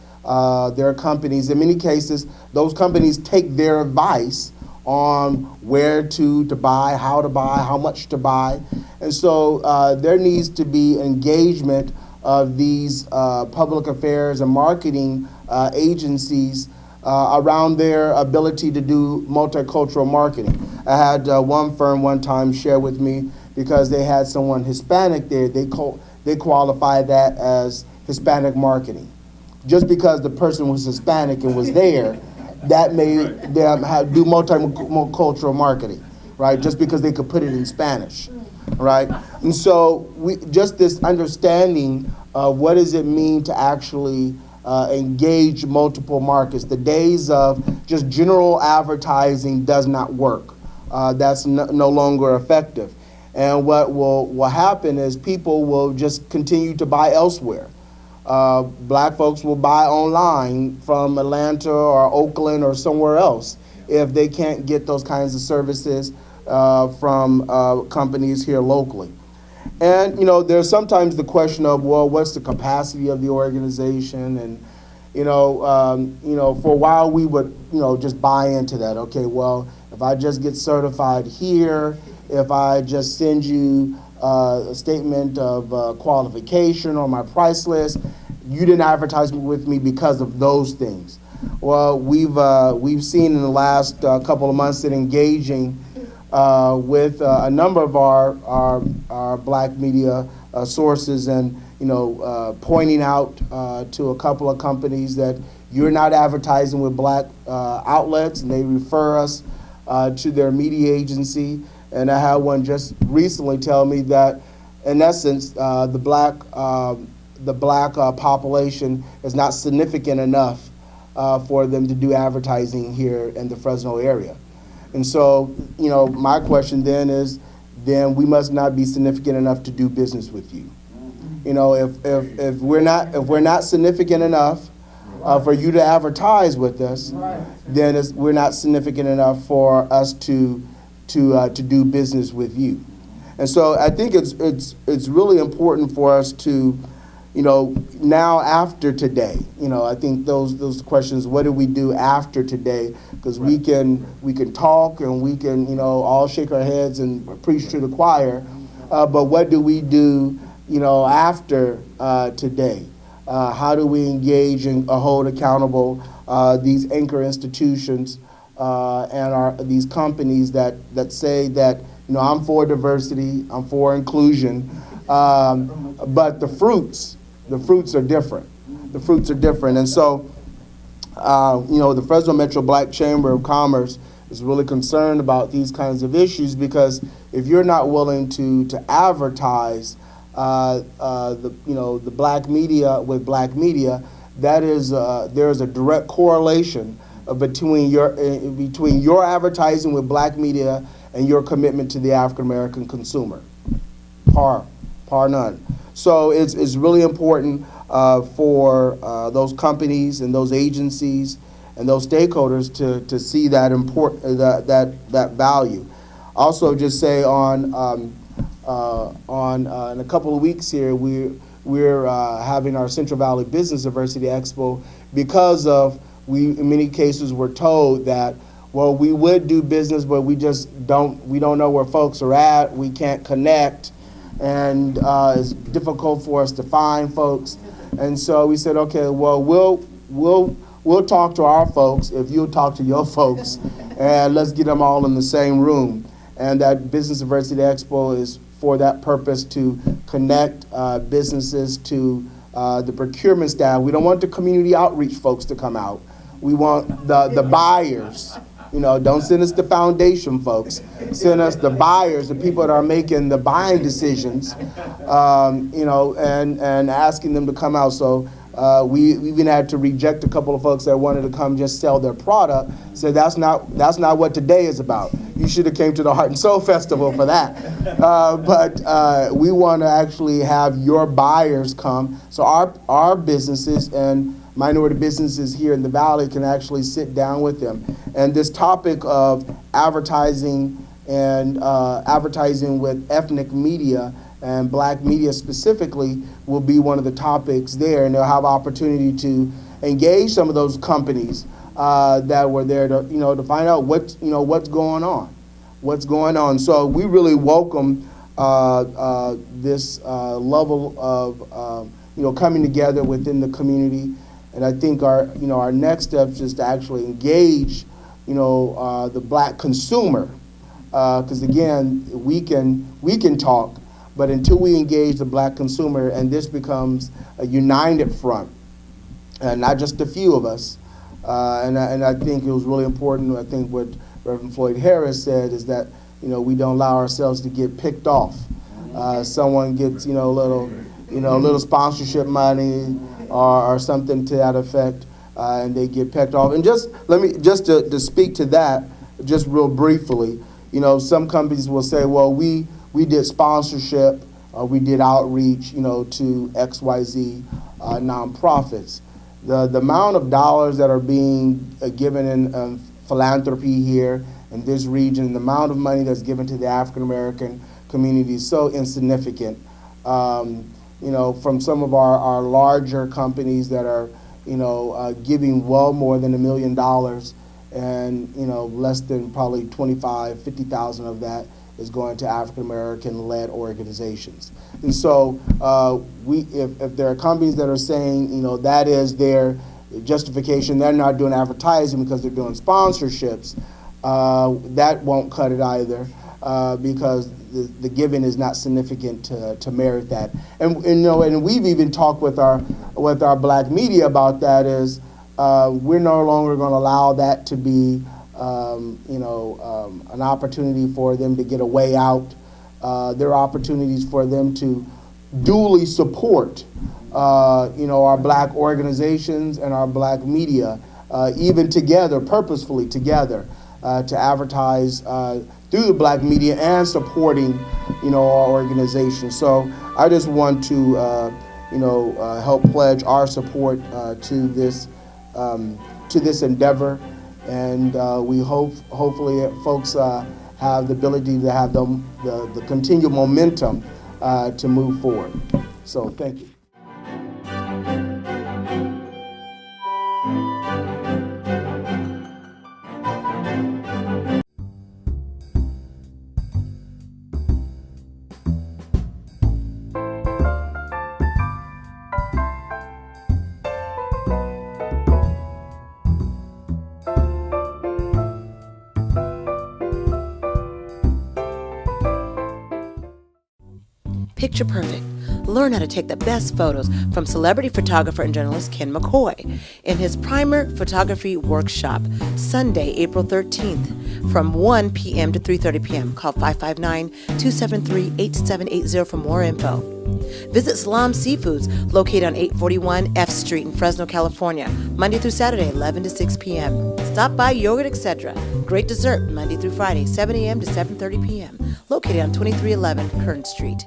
their companies. In many cases, those companies take their advice on where to buy, how much to buy. And so there needs to be engagement of these public affairs and marketing agencies around their ability to do multicultural marketing. I had one firm one time share with me, because they had someone Hispanic there, they qualified that as Hispanic marketing. Just because the person was Hispanic and was there, that made them do multicultural marketing, right? Just because they could put it in Spanish, right? And so just this understanding of what does it mean to actually engage multiple markets. The days of just general advertising does not work. That's no longer effective. And what will happen is people will just continue to buy elsewhere. Black folks will buy online from Atlanta or Oakland or somewhere else if they can't get those kinds of services from companies here locally. And, there's sometimes the question of, well, what's the capacity of the organization? And, for a while we would, just buy into that. Okay, well, if I just get certified here, if I just send you a statement of qualification on my price list, you didn't advertise with me because of those things. Well, we've seen in the last couple of months that engaging with a number of our black media sources, and pointing out to a couple of companies that you're not advertising with black outlets, and they refer us to their media agency. And I had one just recently tell me that, in essence, the black population is not significant enough for them to do advertising here in the Fresno area. And so, my question then is, then we must not be significant enough to do business with you. If we're not significant enough for you to advertise with us, then we're not significant enough for us to do business with you. And so I think it's really important for us to, now after today, I think those questions, what do we do after today? Because we can talk and we can, all shake our heads and preach to the choir, but what do we do, after today? How do we engage and hold accountable these anchor institutions and these companies that say that, I'm for diversity, I'm for inclusion, but the fruits are different. The fruits are different. And so, the Fresno Metro Black Chamber of Commerce is really concerned about these kinds of issues, because if you're not willing to advertise the black media with black media, that is there's a direct correlation between your advertising with black media and your commitment to the African American consumer. Par none. So it's really important for those companies and those agencies and those stakeholders to see that that value. Also, just say on in a couple of weeks here, we're having our Central Valley Business Diversity Expo, because we in many cases were told that, well, we would do business, but we don't know where folks are at. We can't connect, and it's difficult for us to find folks. And so we said, okay, well, we'll talk to our folks if you'll talk to your folks, and let's get them all in the same room. And that Business Diversity Expo is for that purpose, to connect businesses to the procurement staff. We don't want the community outreach folks to come out. We want the buyers. Don't send us the foundation folks. Send us the buyers, the people that are making the buying decisions, and asking them to come out. So we even had to reject a couple of folks that wanted to come just sell their product. Said that's not what today is about. You should have came to the Heart and Soul Festival for that. But we want to actually have your buyers come, so our businesses and minority businesses here in the Valley can actually sit down with them. And this topic of advertising and advertising with ethnic media and black media specifically will be one of the topics there, and they'll have opportunity to engage some of those companies that were there to, to find out what's going on. So we really welcome this level of, coming together within the community. And I think our next steps is to actually engage, the black consumer. Because again, we can talk, but until we engage the black consumer and this becomes a united front, and not just a few of us, and I think it was really important. I think what Reverend Floyd Harris said is that we don't allow ourselves to get picked off. Someone gets little sponsorship money or something to that effect, and they get picked off. And just to speak to that, just real briefly. Some companies will say, well, we did sponsorship, we did outreach, to XYZ nonprofits. The amount of dollars that are being given in philanthropy here in this region, the amount of money that's given to the African American community is so insignificant. From some of our larger companies that are, giving well more than $1 million. And less than probably 25,000, 50,000 of that is going to African American led organizations. And so if there are companies that are saying that is their justification, they're not doing advertising because they're doing sponsorships, that won't cut it either, because the giving is not significant to merit that. And we've even talked with our black media about that. Is we're no longer going to allow that to be, an opportunity for them to get a way out. There are opportunities for them to duly support, our black organizations and our black media, even together, purposefully together, to advertise through the black media and supporting, our organization. So I just want to, help pledge our support to this endeavor, and we hopefully folks have the ability to have the continued momentum to move forward. So thank you. Picture Perfect. Learn how to take the best photos from celebrity photographer and journalist Ken McCoy in his Primer Photography Workshop, Sunday, April 13th, from 1 p.m. to 3:30 p.m. Call 559-273-8780 for more info. Visit Salam Seafoods, located on 841 F Street in Fresno, California, Monday through Saturday, 11 to 6 p.m. Stop by Yogurt Etc. Great dessert, Monday through Friday, 7 a.m. to 7:30 p.m. Located on 2311 Kern Street.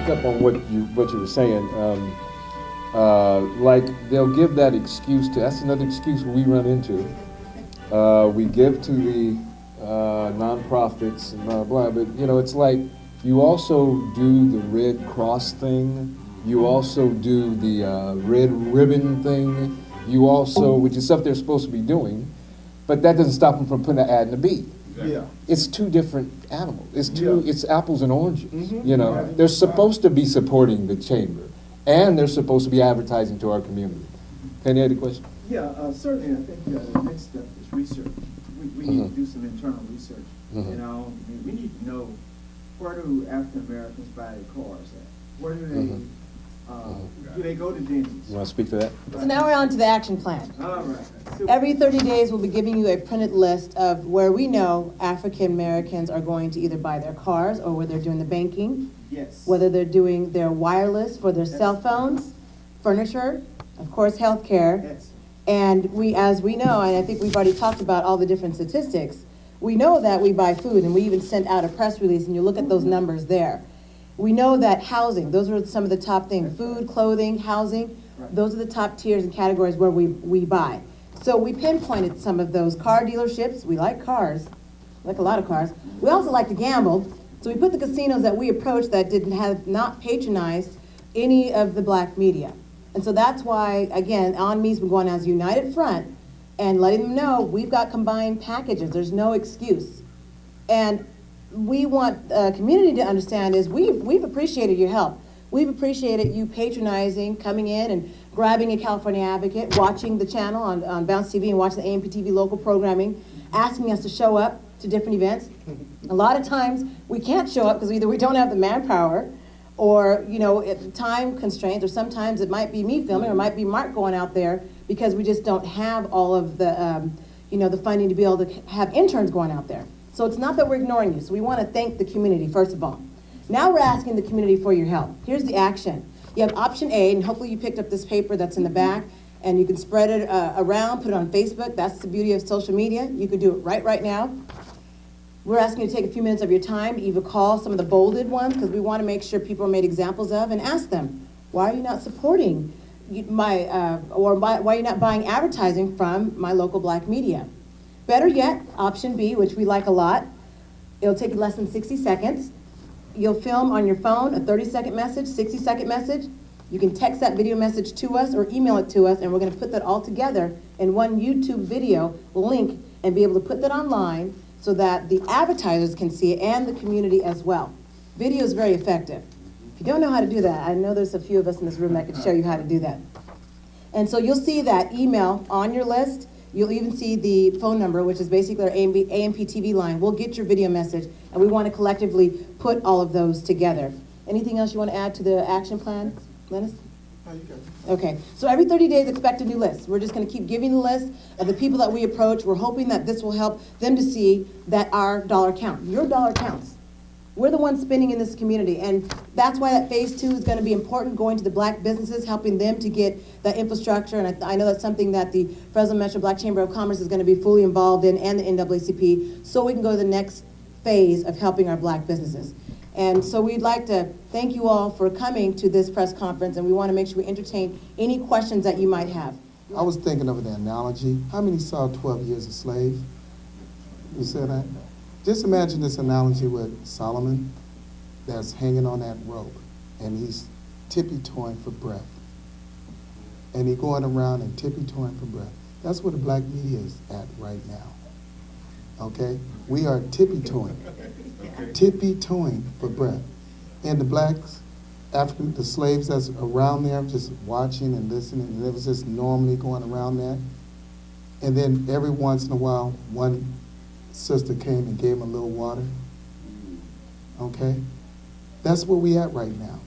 Up on what you were saying, like they'll give that excuse to. That's another excuse we run into. We give to the nonprofits and blah, blah, but, you know, it's like you also do the Red Cross thing, you also do the Red Ribbon thing, you also, which is stuff they're supposed to be doing, but that doesn't stop them from putting an ad in the Bee. Yeah. It's two different animals. It's apples and oranges. Mm-hmm. You know, they're supposed to be supporting the chamber, and they're supposed to be advertising to our community. Any other question? Yeah, certainly. I think the next step is research. We need to do some internal research. You know, I mean, we need to know, where do African Americans buy their cars at? Where do they do they go to Denny's? You want to speak to that? So now we're on to the action plan. All right. So, Every 30 days, we'll be giving you a printed list of where we know African Americans are going to either buy their cars or where they're doing the banking, yes. whether they're doing their wireless for their cell phones, furniture, of course, healthcare. Yes. And as we know, and I think we've already talked about all the different statistics, we know that we buy food, and we even sent out a press release, and you look at those numbers there. We know that housing, those are some of the top things, food, clothing, housing, those are the top tiers and categories where we buy. So we pinpointed some of those. Car dealerships, we like cars, like a lot of cars. We also like to gamble, so we put the casinos that we approached that have not patronized any of the black media. And so that's why, again, ONME's been going as a united front and letting them know we've got combined packages, there's no excuse. And we want the community to understand is we've appreciated your help. We've appreciated you patronizing, coming in and grabbing a California Advocate, watching the channel on Bounce TV and watching the AnnMarieProTV local programming, asking us to show up to different events. A lot of times we can't show up because either we don't have the manpower or, you know, time constraints, or sometimes it might be me filming or it might be Mark going out there because we just don't have all of the, you know, the funding to be able to have interns going out there. So it's not that we're ignoring you. So we want to thank the community, first of all. Now we're asking the community for your help. Here's the action. You have option A, and hopefully you picked up this paper that's in the back, and you can spread it around, put it on Facebook. That's the beauty of social media. You could do it right now. We're asking you to take a few minutes of your time, either call some of the bolded ones, because we want to make sure people are made examples of, and ask them, why are you not supporting why are you not buying advertising from my local black media? Better yet, option B, which we like a lot, it'll take you less than 60 seconds. You'll film on your phone a 30-second message, 60-second message. You can text that video message to us or email it to us, and we're going to put that all together in one YouTube video link and be able to put that online so that the advertisers can see it and the community as well. Video is very effective. If you don't know how to do that, I know there's a few of us in this room that can show you how to do that. And so you'll see that email on your list. You'll even see the phone number, which is basically our AnnMarieProTV line. We'll get your video message, and we want to collectively put all of those together. Anything else you want to add to the action plan, Lennis? Oh, you got it. Okay, so every 30 days expect a new list. We're just going to keep giving the list of the people that we approach. We're hoping that this will help them to see that our dollar counts. Your dollar counts. We're the ones spending in this community, and that's why that phase 2 is going to be important, going to the black businesses, helping them to get the infrastructure, and I know that's something that the Fresno Metro Black Chamber of Commerce is going to be fully involved in, and the NAACP, so we can go to the next phase of helping our black businesses. And so we'd like to thank you all for coming to this press conference, and we want to make sure we entertain any questions that you might have. I was thinking of the analogy. How many saw 12 Years a Slave? You said that? Just imagine this analogy with Solomon that's hanging on that rope, and he's tippy-toeing for breath. And he's going around and tippy-toeing for breath. That's where the black media is at right now. Okay? We are tippy-toeing for breath. And the blacks, the slaves that's around there just watching and listening, and it was just normally going around that. And then every once in a while, one sister came and gave him a little water. Okay? That's where we at right now.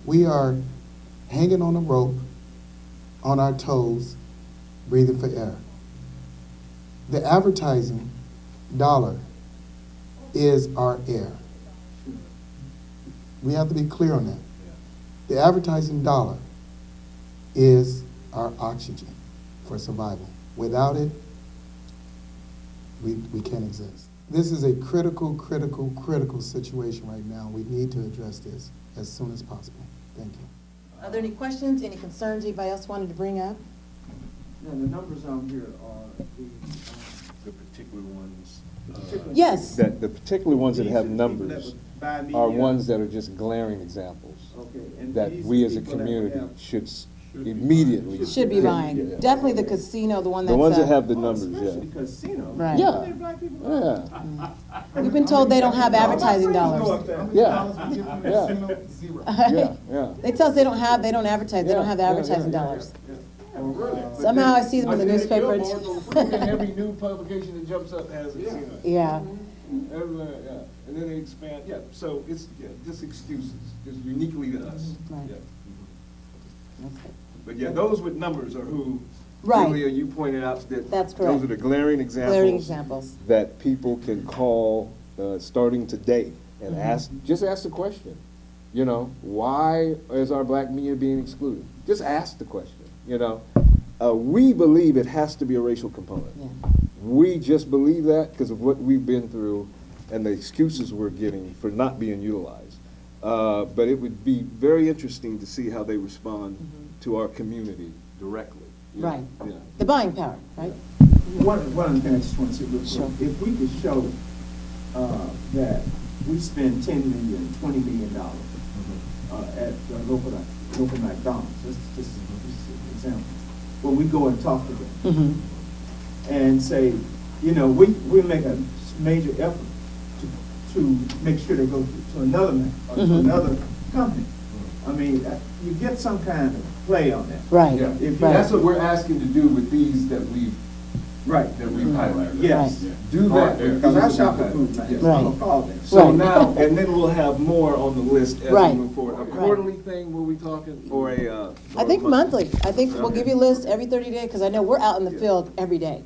We are hanging on a rope, on our toes, breathing for air. The advertising dollar is our air. We have to be clear on that. The advertising dollar is our oxygen for survival. Without it, we can't exist. This is a critical situation right now. We need to address this as soon as possible. Thank you. Are there any questions, any concerns anybody else wanted to bring up? Now, the numbers on here are the particular ones. particular Yes. That the particular ones that These have are the people numbers that would buy media. are ones that are just glaring examples Okay, and that these we as a people that would community have- should immediately. Should be Yeah, buying. yeah. Definitely the casino, the one that's. The ones that uh, have the Oh, numbers, especially yeah. casino. Right. Yeah. How many black people go? Yeah, We've been told they don't have advertising All my friends dollars. go up there. yeah, Zero. yeah. They tell us they don't advertise, they don't have the Yeah, yeah, advertising yeah, dollars. Oh, really? Somehow I see them in the newspaper. Every new publication that jumps up has a casino. Yeah, Everywhere, yeah. And then they expand, yeah. So it's just excuses, just uniquely to us. Right. Yeah. that's it. But yeah, those with numbers are who, Right. Julia, you pointed out that That's those correct. are the glaring examples. Glaring examples. That people can call starting today and Mm-hmm. just ask the question. You know, why is our black media being excluded? Just ask the question, you know. We believe it has to be a racial component. Yeah. We just believe that because of what we've been through and the excuses we're getting for not being utilized. But it would be very interesting to see how they respond to our community directly. you know? Right. Yeah. The buying power, right? One of the things I just want to say real quick, Sure. if we could show that we spend $10 million, $20 million at local McDonald's, just an example, when we go and talk to them Mm-hmm. and say, you know, we make a major effort to make sure they go to another man or to Mhm. another company. I mean, you get some kind of play on that. Right, Yeah. If you- right. That's what we're asking to do with these that we've Right. highlighted. Yes. Do that. Because I shop at food now. Yes. Right. I'm gonna call them. So Right. now, and then we'll have more on the list as Right. we move forward. A quarterly thing, were we talking, or a? I think monthly. I think we'll give you a list every 30 days, because I know we're out in the field every day.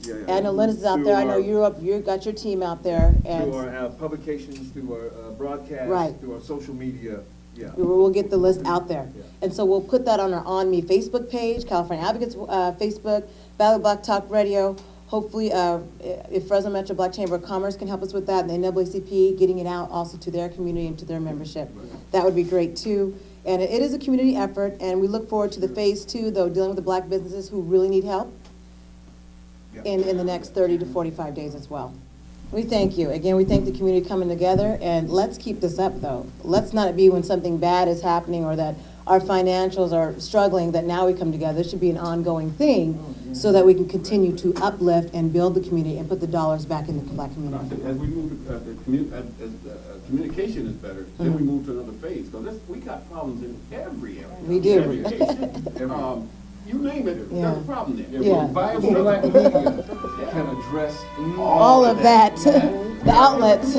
Yeah, And I know Linda's out there, I know you got your team out there, and Through our publications, through our broadcasts, Right. through our social media, yeah. we'll get the list out there. Yeah. And so we'll put that on our ONME Facebook page, California Advocates Facebook, Valley Black Talk Radio. Hopefully, if Fresno Metro Black Chamber of Commerce can help us with that, and the NAACP, getting it out also to their community and to their membership. That would be great too. And it is a community effort, and we look forward to the phase 2, though, dealing with the black businesses who really need help in the next 30 to 45 days as well. We thank you. Again, we thank the community coming together, and let's keep this up, though. Let's not be when something bad is happening or that our financials are struggling that now we come together. This should be an ongoing thing so that we can continue to uplift and build the community and put the dollars back in the black community. As we move, communication is better, then we move to another phase, because we got problems in every area. We do. Education, you name it, Yeah. there's a problem there. Yeah. Viable black media can address All of that, the outlets.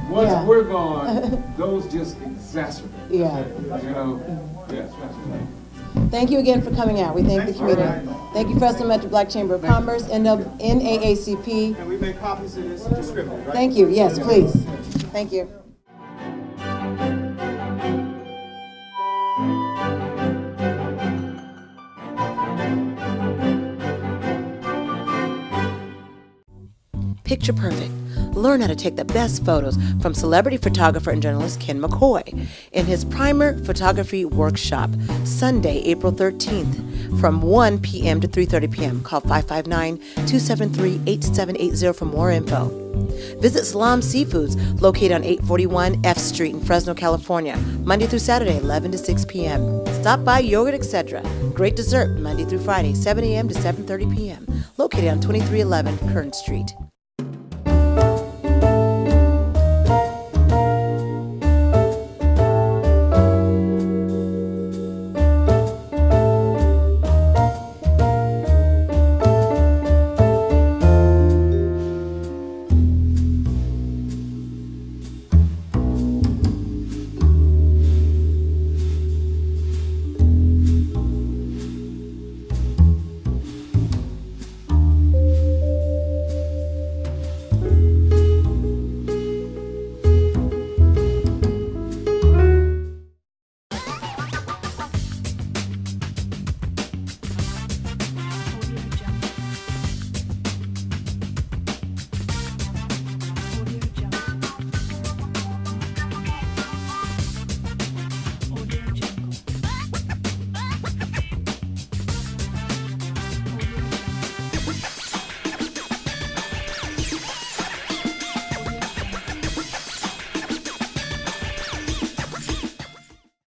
Once Yeah. we're gone, those just exacerbate. Yeah. You know, yeah. Thank you again for coming out. We thank the community. Thank you, Fresno Metro Black Chamber of Commerce, NAACP. And we make copies of this and distribute it, right? Thank you. Yes, please. Thank you. Picture Perfect. Learn how to take the best photos from celebrity photographer and journalist Ken McCoy in his Primer Photography Workshop, Sunday, April 13th, from 1 p.m. to 3:30 p.m. Call 559-273-8780 for more info. Visit Salam Seafoods, located on 841 F Street in Fresno, California, Monday through Saturday, 11 to 6 p.m. Stop by Yogurt Etc. Great dessert, Monday through Friday, 7 a.m. to 7:30 p.m. Located on 2311 Kern Street.